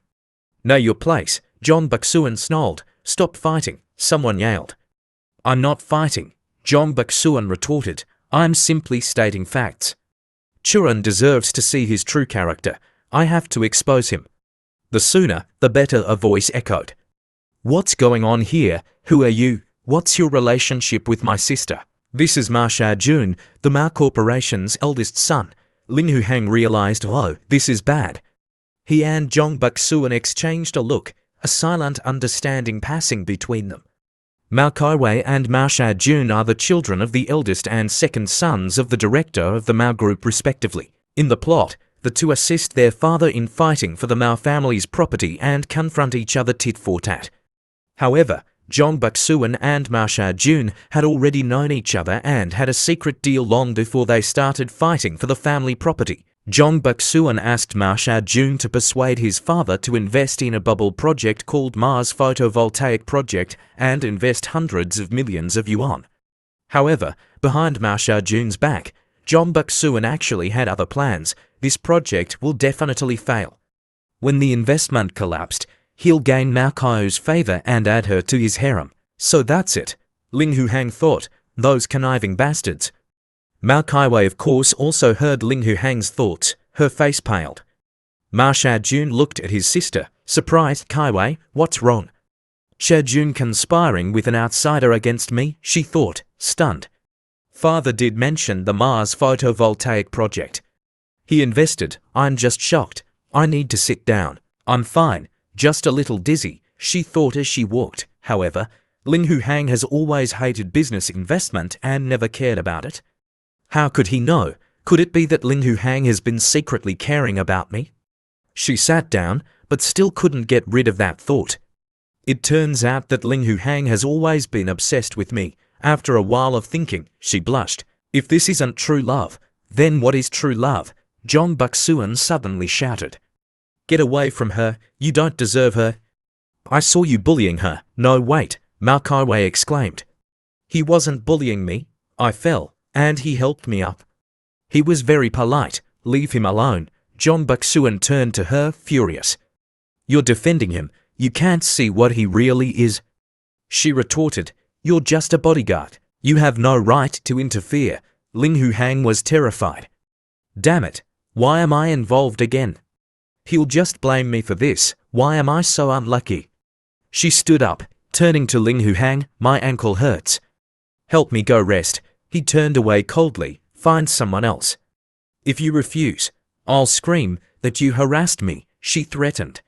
Know your place, Jong Buk-suan snarled. Stop fighting, someone yelled. I'm not fighting, Jong Buk-suan retorted. I'm simply stating facts. Churan deserves to see his true character. I have to expose him. The sooner, the better, a voice echoed. What's going on here? Who are you? What's your relationship with my sister? This is Ma Shao-jun, the Mao Corporation's eldest son. Ling Hu-hang realized, oh, this is bad. He and Jong Buk-suan exchanged a look, a silent understanding passing between them. Mao Kai-wei and Ma Shao-jun are the children of the eldest and second sons of the director of the Mao Group respectively. In the plot, the two assist their father in fighting for the Mao family's property and confront each other tit for tat. However, Jong Buk-suan and Ma Shao-jun had already known each other and had a secret deal long before they started fighting for the family property. Jong Buk-suan asked Ma Shao-jun to persuade his father to invest in a bubble project called Ma's Photovoltaic Project and invest hundreds of millions of yuan. However, behind Ma Shao-jun's back, Jong Buk-suan actually had other plans. This project will definitely fail. When the investment collapsed, he'll gain Mao Kai-wei's favor and add her to his harem. So that's it, Ling Hu-hang thought, those conniving bastards. Mao Kai-wei of course also heard Ling Hu-hang's thoughts. Her face paled. Ma Shao-jun looked at his sister, surprised. Kai-wei, what's wrong? Shao-jun conspiring with an outsider against me, she thought, stunned. Father did mention the Mars photovoltaic project. He invested. I'm just shocked. I need to sit down. I'm fine, just a little dizzy, she thought as she walked. However, Ling Hu Hang has always hated business investment and never cared about it. How could he know? Could it be that Ling Hu Hang has been secretly caring about me? She sat down, but still couldn't get rid of that thought. It turns out that Ling Hu Hang has always been obsessed with me. After a while of thinking, she blushed. If this isn't true love, then what is true love? Jong Buk-suan suddenly shouted. Get away from her, you don't deserve her. I saw you bullying her. No, wait, Mao Kai-wei exclaimed. He wasn't bullying me. I fell, and he helped me up. He was very polite. Leave him alone. Jong Buk-suan turned to her, furious. You're defending him. You can't see what he really is. She retorted. You're just a bodyguard. You have no right to interfere. Ling Hu Hang was terrified. Damn it. Why am I involved again? He'll just blame me for this. Why am I so unlucky? She stood up, turning to Ling Hu Hang. My ankle hurts. Help me go rest. He turned away coldly. Find someone else. If you refuse, I'll scream that you harassed me, she threatened.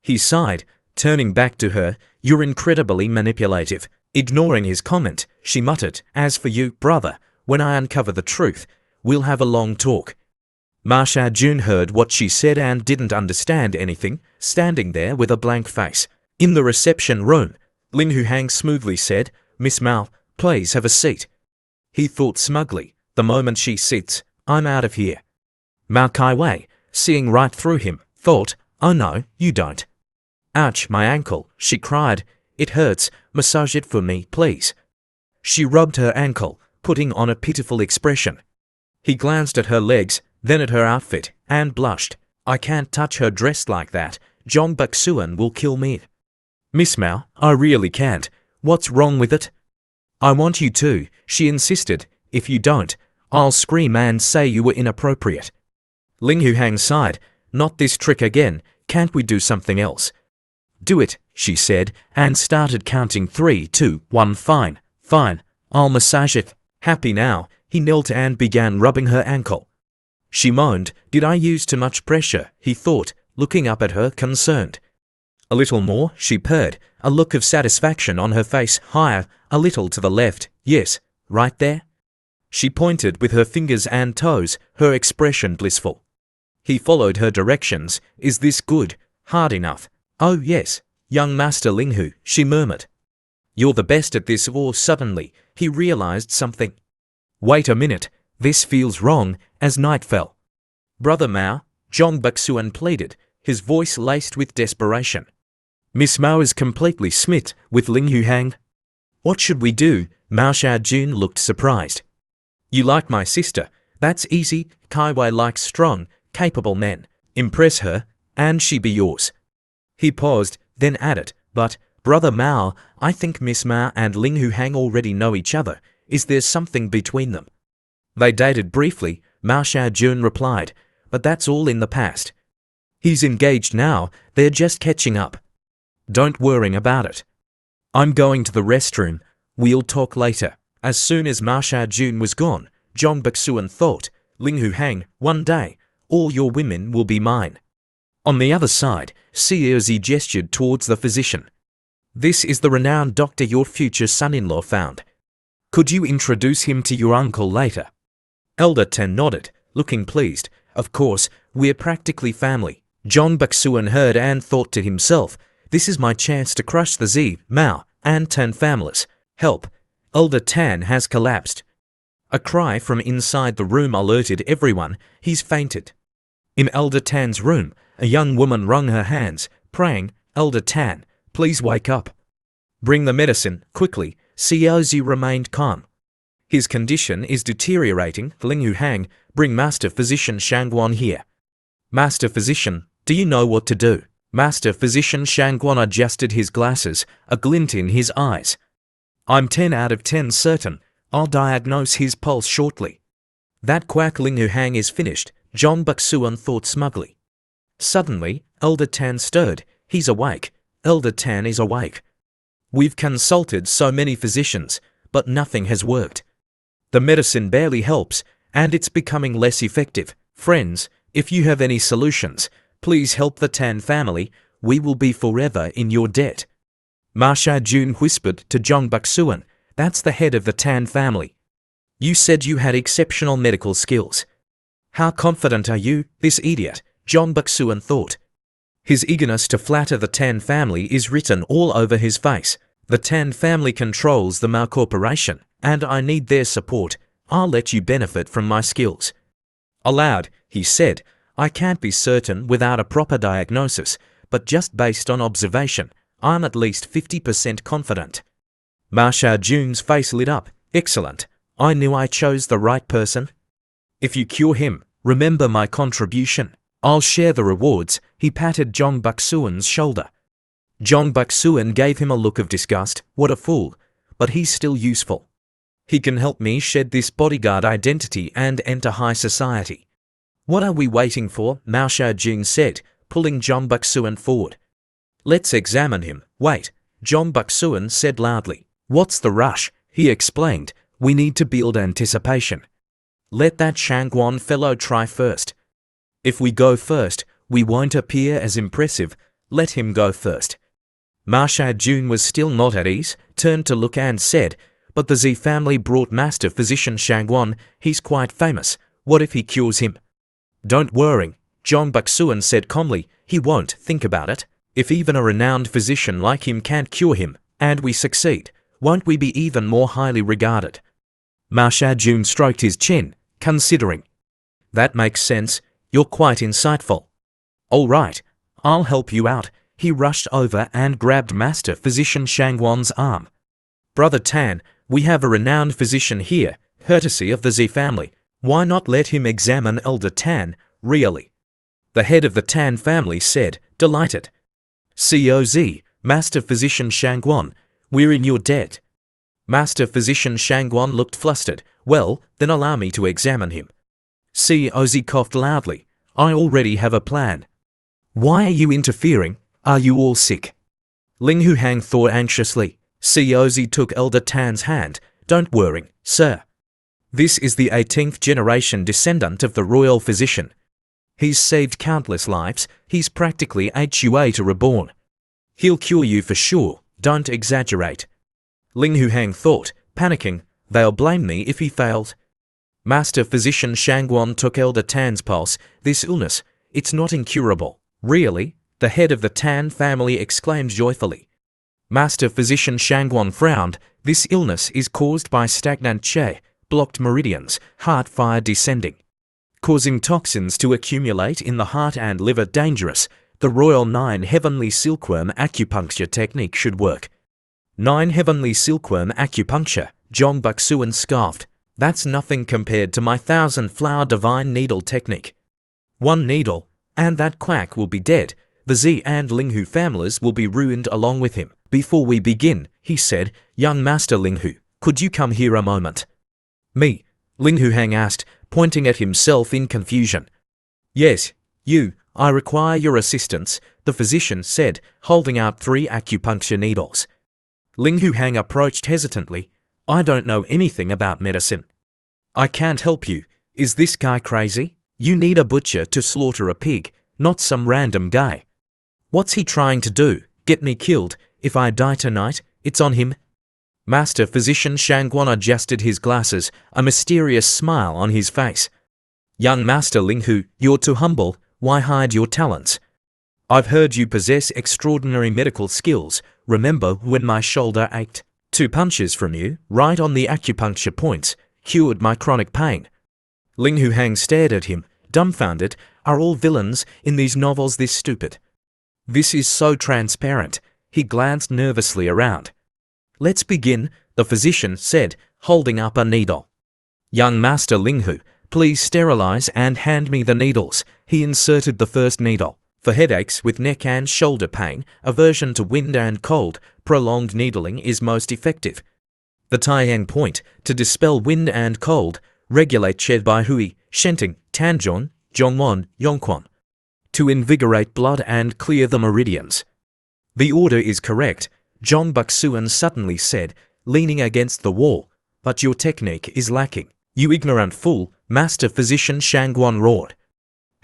He sighed, turning back to her. You're incredibly manipulative. Ignoring his comment, she muttered, as for you, brother, when I uncover the truth, we'll have a long talk. Ma Shao-jun heard what she said and didn't understand anything, standing there with a blank face. In the reception room, Ling Hu Hang smoothly said, Miss Mao, please have a seat. He thought smugly, the moment she sits, I'm out of here. Mao Kai-wei, seeing right through him, thought, oh no, you don't. Ouch, my ankle, she cried. It hurts, massage it for me, please. She rubbed her ankle, putting on a pitiful expression. He glanced at her legs, then at her outfit, and blushed. I can't touch her dressed like that. Jong Buk-suan will kill me. Miss Mao, I really can't. What's wrong with it? I want you to, she insisted. If you don't, I'll scream and say you were inappropriate. Ling Hu Hang sighed. Not this trick again. Can't we do something else? Do it, she said, and started counting 3, 2, 1. Fine, fine, I'll massage it. Happy now, he knelt and began rubbing her ankle. She moaned. Did I use too much pressure? He thought, looking up at her, concerned. A little more, she purred, a look of satisfaction on her face. Higher, a little to the left. Yes, right there. She pointed with her fingers and toes, her expression blissful. He followed her directions. Is this good? Hard enough? Oh yes, young Master Ling Hu, she murmured. You're the best at this. Or suddenly, he realized something. Wait a minute, this feels wrong. As night fell. Brother Mao, Jong Buk-suan pleaded, his voice laced with desperation. Miss Mao is completely smit with Ling Hu Hang. What should we do? Mao Shao-jun looked surprised. You like my sister. That's easy. Kai-wei likes strong, capable men. Impress her, and she be yours. He paused, then added, but, Brother Mao, I think Miss Mao and Ling Hu Hang already know each other. Is there something between them? They dated briefly, Mao Shao-jun replied, but that's all in the past. He's engaged now, they're just catching up. Don't worry about it. I'm going to the restroom. We'll talk later. As soon as Mao Shao-jun was gone, Jong Buk-suan thought, Ling Hu Hang, one day, all your women will be mine. On the other side, Ciozi gestured towards the physician. This is the renowned doctor your future son-in-law found. Could you introduce him to your uncle later? Elder Ten nodded, looking pleased. Of course, we're practically family. Jong Buk-suan heard and thought to himself, this is my chance to crush the Z, Mao, and Tan families. Help! Elder Tan has collapsed. A cry from inside the room alerted everyone. He's fainted. In Elder Tan's room, a young woman wrung her hands, praying, Elder Tan, please wake up. Bring the medicine, quickly. Ciozi remained calm. His condition is deteriorating. Ling Hu Hang, bring Master Physician Shangguan here. Master Physician, do you know what to do? Master Physician Shangguan adjusted his glasses, a glint in his eyes. I'm 10 out of 10 certain. I'll diagnose his pulse shortly. That quack Ling Hu Hang is finished, Jong Buk-suan thought smugly. Suddenly, Elder Tan stirred. He's awake. Elder Tan is awake. We've consulted so many physicians, but nothing has worked. The medicine barely helps, and it's becoming less effective. Friends, if you have any solutions, please help the Tan family. We will be forever in your debt. Ma Sha-jun whispered to Jong Bak-suan, that's the head of the Tan family. You said you had exceptional medical skills. How confident are you, this idiot? Jong Bak-suan thought. His eagerness to flatter the Tan family is written all over his face. The Tan family controls the Mao Corporation, and I need their support. I'll let you benefit from my skills. Aloud, he said, I can't be certain without a proper diagnosis, but just based on observation, I'm at least 50% confident. Ma Sha-jun's face lit up. Excellent. I knew I chose the right person. If you cure him, remember my contribution. I'll share the rewards. He patted Jong Bak-suan's shoulder. Jong Bak-suan gave him a look of disgust. What a fool. But he's still useful. He can help me shed this bodyguard identity and enter high society. What are we waiting for? Mao Sha-jun said, pulling Jong Bak-suan forward. Let's examine him. Wait, Jong Bak-suan said loudly. What's the rush? He explained. We need to build anticipation. Let that Shangwon fellow try first. If we go first, we won't appear as impressive. Let him go first. Ma Sha-jun was still not at ease, turned to look and said, but the Z family brought Master Physician Shangwon. He's quite famous. What if he cures him? Don't worry, Jong Bak-suan said calmly. He won't. Think about it. If even a renowned physician like him can't cure him, and we succeed, won't we be even more highly regarded? Ma Sha-jun stroked his chin, considering. That makes sense. You're quite insightful. All right, I'll help you out. He rushed over and grabbed Master Physician Shangwon's arm. Brother Tan, we have a renowned physician here, courtesy of the Z family. Why not let him examine Elder Tan, really? The head of the Tan family said, delighted. COZ, Master Physician Shangwon, we're in your debt. Master Physician Shangwon looked flustered. Well, then allow me to examine him. COZ coughed loudly. I already have a plan. Why are you interfering? Are you all sick? Ling Huhang thought anxiously. COZ took Elder Tan's hand. Don't worry, sir. This is the 18th generation descendant of the royal physician. He's saved countless lives. He's practically HUA to reborn. He'll cure you for sure. Don't exaggerate. Ling Huhang thought, panicking, they'll blame me if he fails. Master Physician Shangwon took Elder Tan's pulse. This illness, it's not incurable. Really? The head of the Tan family exclaimed joyfully. Master Physician Shangwon frowned. This illness is caused by stagnant qi, blocked meridians, heart fire descending, causing toxins to accumulate in the heart and liver. Dangerous. The Royal 9 Heavenly Silkworm acupuncture technique should work. 9 Heavenly Silkworm acupuncture, Jong Bak-suan scoffed. That's nothing compared to my 1,000 flower divine needle technique. 1 needle, and that quack will be dead. The Z and Linghu families will be ruined along with him. Before we begin, he said, young Master Linghu, could you come here a moment? Me? Ling Huhang asked, pointing at himself in confusion. Yes, you. I require your assistance, the physician said, holding out 3 acupuncture needles. Ling Huhang approached hesitantly. I don't know anything about medicine. I can't help you. Is this guy crazy? You need a butcher to slaughter a pig, not some random guy. What's he trying to do? Get me killed? If I die tonight, it's on him. Master Physician Shangwon adjusted his glasses, a mysterious smile on his face. Young Master Linghu, you're too humble. Why hide your talents? I've heard you possess extraordinary medical skills. Remember when my shoulder ached? 2 punches from you, right on the acupuncture points, cured my chronic pain. Ling Huhang stared at him, dumbfounded. Are all villains in these novels this stupid? This is so transparent. He glanced nervously around. Let's begin, the physician said, holding up a needle. Young Master Linghu, please sterilize and hand me the needles. He inserted the first needle. For headaches with neck and shoulder pain, aversion to wind and cold, prolonged needling is most effective. The Taiyang point, to dispel wind and cold, regulate Qi Bai Hui, Shenting, Tanzhong, Zhongwon, Yongquan. To invigorate blood and clear the meridians. The order is correct, Jong Bak-suan suddenly said, leaning against the wall. But your technique is lacking. You ignorant fool, Master Physician Shangwon roared.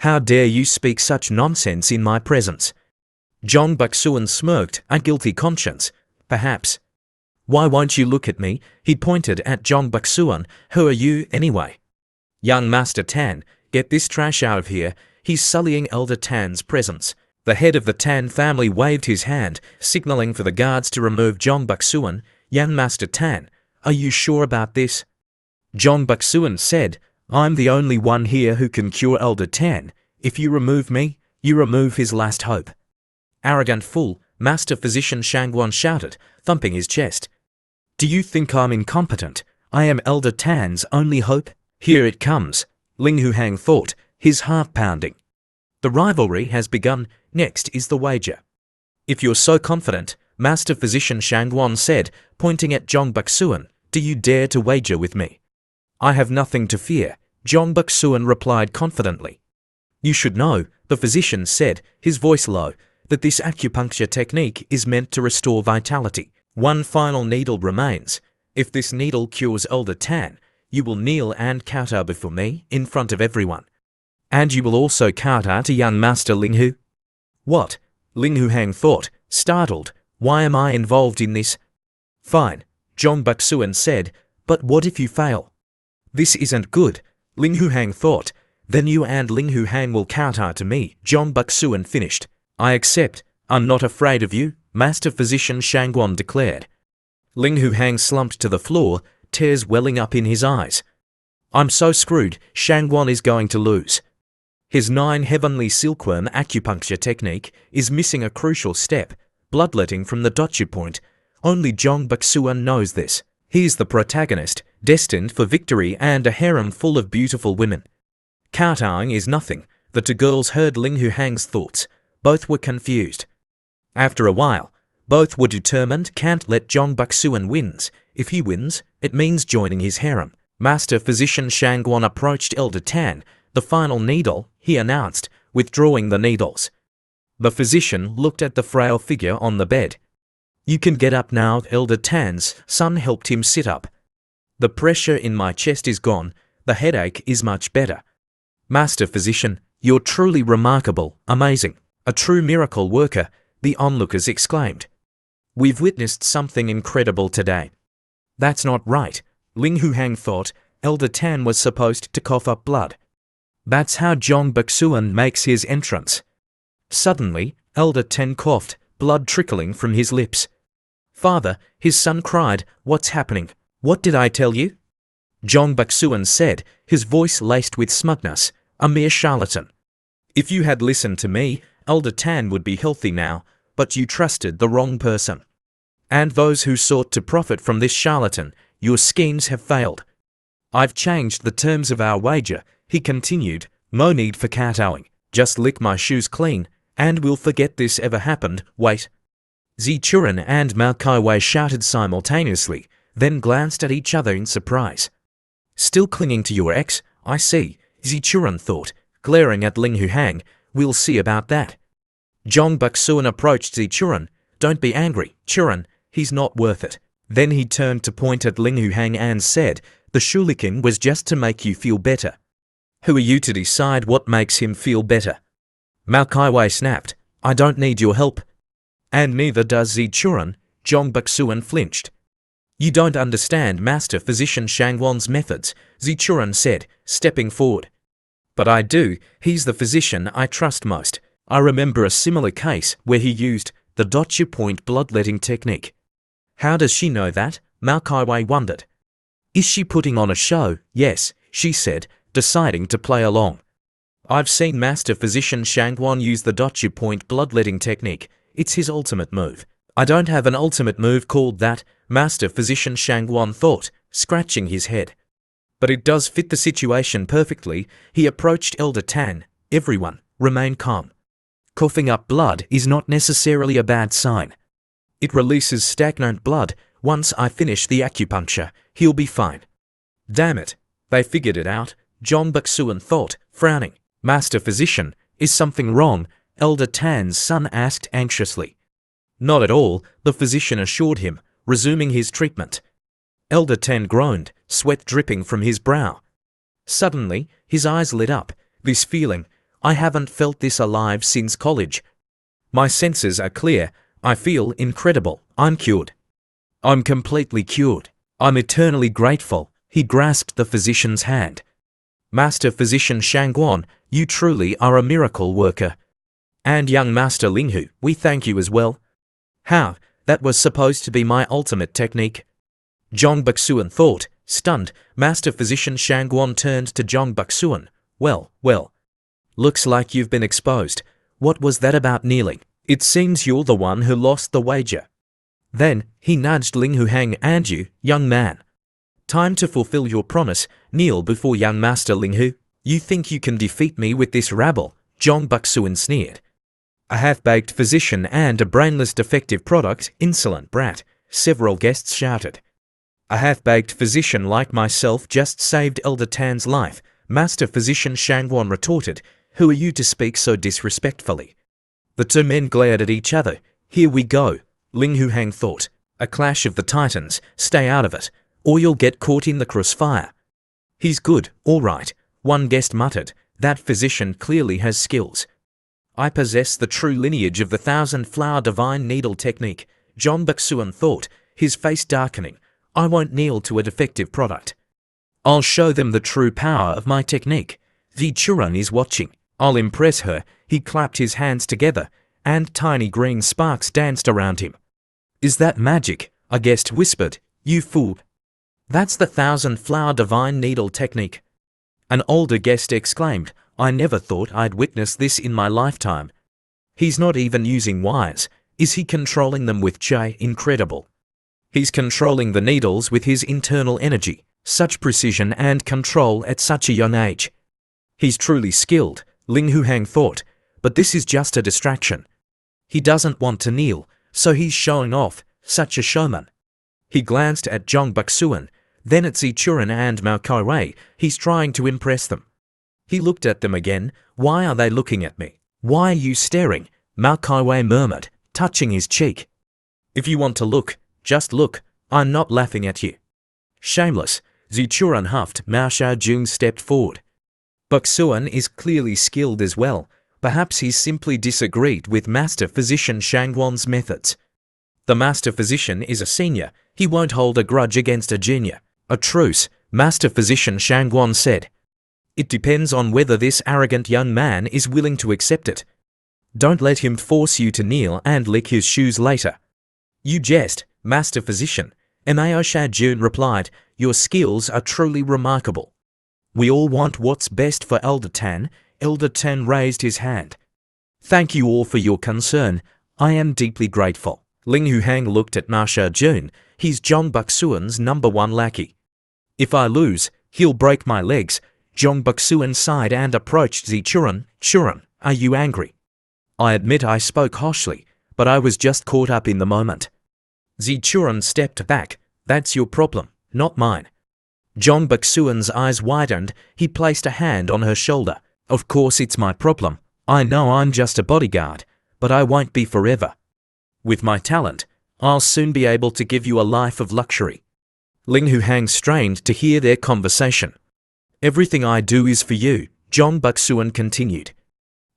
How dare you speak such nonsense in my presence? Jong Buk-suan smirked, a guilty conscience. Perhaps. Why won't you look at me? He pointed at Jong Buk-suan. Who are you, anyway? Young Master Tan, get this trash out of here. He's sullying Elder Tan's presence. The head of the Tan family waved his hand, signaling for the guards to remove Jong Buk-suan. Young Master Tan, are you sure about this? Jong Buk-suan said, I'm the only one here who can cure Elder Tan. If you remove me, you remove his last hope. Arrogant fool, Master Physician Shangwon shouted, thumping his chest. Do you think I'm incompetent? I am Elder Tan's only hope. Here it comes, Ling Hu-hang thought, his heart pounding. The rivalry has begun. Next is the wager. If you're so confident, Master Physician Shangwon said, pointing at Jong Buk-suan, do you dare to wager with me? I have nothing to fear, Jong Buk-suan replied confidently. You should know, the physician said, his voice low, that this acupuncture technique is meant to restore vitality. One final needle remains. If this needle cures Elder Tan, you will kneel and kowtow before me in front of everyone. And you will also kowtow to young Master Ling Hu. What? Ling Hu-hang thought, startled. Why am I involved in this? Fine, Jong Buk-suan said, but what if you fail? This isn't good, Ling Hu-hang thought. Then you and Ling Hu-hang will kowtow to me, Jong Buk-suan finished. I accept. I'm not afraid of you, Master Physician Shangwon declared. Ling Hu-hang slumped to the floor, tears welling up in his eyes. I'm so screwed, Shangwon is going to lose. His 9 heavenly silkworm acupuncture technique is missing a crucial step, bloodletting from the dochu point. Only Jong Buk-suan knows this. He's the protagonist, destined for victory and a harem full of beautiful women. Kowtowing is nothing. The two girls heard Ling Hu-hang's thoughts. Both were confused. After a while, both were determined can't let Jong Buk-suan wins. If he wins, it means joining his harem. Master Physician Shangwon approached Elder Tan. The final needle, he announced, withdrawing the needles. The physician looked at the frail figure on the bed. You can get up now, Elder Tan's son helped him sit up. The pressure in my chest is gone. The headache is much better. Master Physician, you're truly remarkable, amazing. A true miracle worker, the onlookers exclaimed. We've witnessed something incredible today. That's not right, Ling Hu-hang thought. Elder Tan was supposed to cough up blood. That's how Jong Buk-suan makes his entrance. Suddenly, Elder Tan coughed, blood trickling from his lips. Father, his son cried, what's happening? What did I tell you? Jong Buk-suan said, his voice laced with smugness, a mere charlatan. If you had listened to me, Elder Tan would be healthy now, but you trusted the wrong person. And those who sought to profit from this charlatan, your schemes have failed. I've changed the terms of our wager, he continued, no need for kowtowing, just lick my shoes clean, and we'll forget this ever happened. Wait. Zichuran and Mao Kaiwei shouted simultaneously, then glanced at each other in surprise. Still clinging to your ex, I see, Zichuran thought, glaring at Ling Hu-hang. We'll see about that. Jong Buk-suan approached Zichuran. Don't be angry, Churan, he's not worth it. Then he turned to point at Ling Hu-hang and said, the shulikin was just to make you feel better. Who are you to decide what makes him feel better? Mao Kaiwei snapped, I don't need your help. And neither does Zichuran, Jong Buk-suan flinched. You don't understand Master Physician Shangwon's methods, Zichuran said, stepping forward. But I do, he's the physician I trust most. I remember a similar case where he used the dochu point bloodletting technique. How does she know that? Mao Kaiwei wondered. Is she putting on a show? Yes, she said, deciding to play along. I've seen Master Physician Shangwon use the dochu point bloodletting technique. It's his ultimate move. I don't have an ultimate move called that, Master Physician Shangwon thought, scratching his head. But it does fit the situation perfectly. He approached Elder Tan. Everyone, remain calm. Coughing up blood is not necessarily a bad sign. It releases stagnant blood. Once I finish the acupuncture, he'll be fine. Damn it, they figured it out, Jong Buk-suan thought, frowning. Master Physician, is something wrong? Elder Tan's son asked anxiously. Not at all, the physician assured him, resuming his treatment. Elder Tan groaned, sweat dripping from his brow. Suddenly, his eyes lit up. This feeling, I haven't felt this alive since college. My senses are clear. I feel incredible. I'm cured. I'm completely cured. I'm eternally grateful. He grasped the physician's hand. Master Physician Shangguan, you truly are a miracle worker. And young Master Linghu, we thank you as well. How? That was supposed to be my ultimate technique. Zhong Buxuan thought. Stunned, Master Physician Shangguan turned to Zhong Buxuan. Well. Looks like you've been exposed. What was that about kneeling? It seems you're the one who lost the wager. Then, he nudged Linghu Hang and you, young man. Time to fulfill your promise, kneel before young Master Linghu. You think you can defeat me with this rabble? Zhong Buxuan sneered. A half-baked physician and a brainless defective product, insolent brat, several guests shouted. A half-baked physician like myself just saved Elder Tan's life, Master Physician Shangguan retorted. Who are you to speak so disrespectfully? The two men glared at each other. Here we go, Linghu Hang thought. A clash of the titans, stay out of it, or you'll get caught in the crossfire. He's good, all right, one guest muttered. That physician clearly has skills. I possess the true lineage of the thousand-flower divine needle technique, Zhong Buxuan thought, his face darkening. I won't kneel to a defective product. I'll show them the true power of my technique. The Churan is watching. I'll impress her. He clapped his hands together, and tiny green sparks danced around him. Is that magic? A guest whispered. You fool. That's the thousand-flower divine needle technique. An older guest exclaimed. I never thought I'd witness this in my lifetime. He's not even using wires. Is he controlling them with Chi? Incredible. He's controlling the needles with his internal energy. Such precision and control at such a young age. He's truly skilled, Linghu Hang thought, but this is just a distraction. He doesn't want to kneel, so he's showing off, such a showman. He glanced at Zhong Buxuan, then at Zichuran and Mao Kaiwei. He's trying to impress them. He looked at them again. Why are they looking at me? Why are you staring? Mao Kaiwei murmured, touching his cheek. If you want to look, just look. I'm not laughing at you. Shameless, Zichuran huffed. Mao Shaojun stepped forward. Buxuan is clearly skilled as well. Perhaps he's simply disagreed with Master Physician Shangguan's methods. The Master Physician is a senior. He won't hold a grudge against a junior. A truce, Master Physician Shangguan said. It depends on whether this arrogant young man is willing to accept it. Don't let him force you to kneel and lick his shoes later. You jest, Master Physician. Mao Shaojun replied. Your skills are truly remarkable. We all want what's best for Elder Tan. Elder Tan raised his hand. Thank you all for your concern. I am deeply grateful. Linghu Hang looked at Mao Shaojun. He's Zhong Buxuan's #1 lackey. If I lose, he'll break my legs. Zhong Buxuan sighed and approached Zichuran. Churan, are you angry? I admit I spoke harshly, but I was just caught up in the moment. Zichuran stepped back. That's your problem, not mine. Zhong Buxuan's eyes widened. He placed a hand on her shoulder. Of course it's my problem. I know I'm just a bodyguard, but I won't be forever. With my talent, I'll soon be able to give you a life of luxury. Linghu Hang strained to hear their conversation. Everything I do is for you, Zhong Buxuan continued.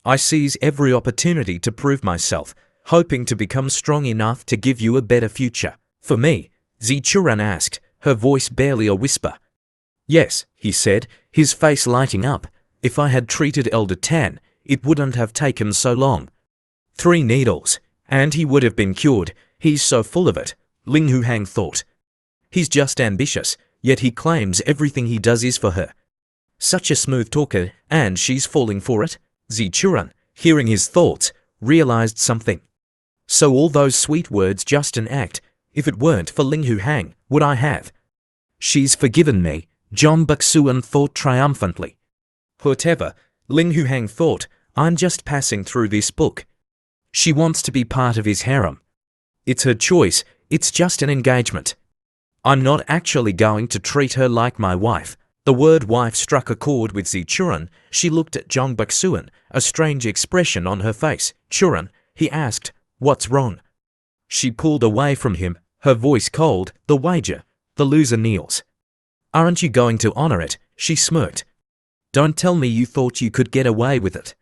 I seize every opportunity to prove myself, hoping to become strong enough to give you a better future. For me, Zichuran asked, her voice barely a whisper. Yes, he said, his face lighting up. If I had treated Elder Tan, it wouldn't have taken so long. 3 needles, and he would have been cured. He's so full of it, Linghu Hang thought. He's just ambitious, yet he claims everything he does is for her. Such a smooth talker, and she's falling for it. Zichuran, hearing his thoughts, realized something. So all those sweet words just an act. If it weren't for Linghu Hang, would I have? She's forgiven me, Zhong Buxuan thought triumphantly. Whatever, Linghu Hang thought, I'm just passing through this book. She wants to be part of his harem. It's her choice, it's just an engagement. I'm not actually going to treat her like my wife. The word wife struck a chord with Zichuran. She looked at Zhong Buxuan, a strange expression on her face. Churan, he asked, what's wrong? She pulled away from him, her voice cold. The wager. The loser kneels. Aren't you going to honor it? She smirked. Don't tell me you thought you could get away with it.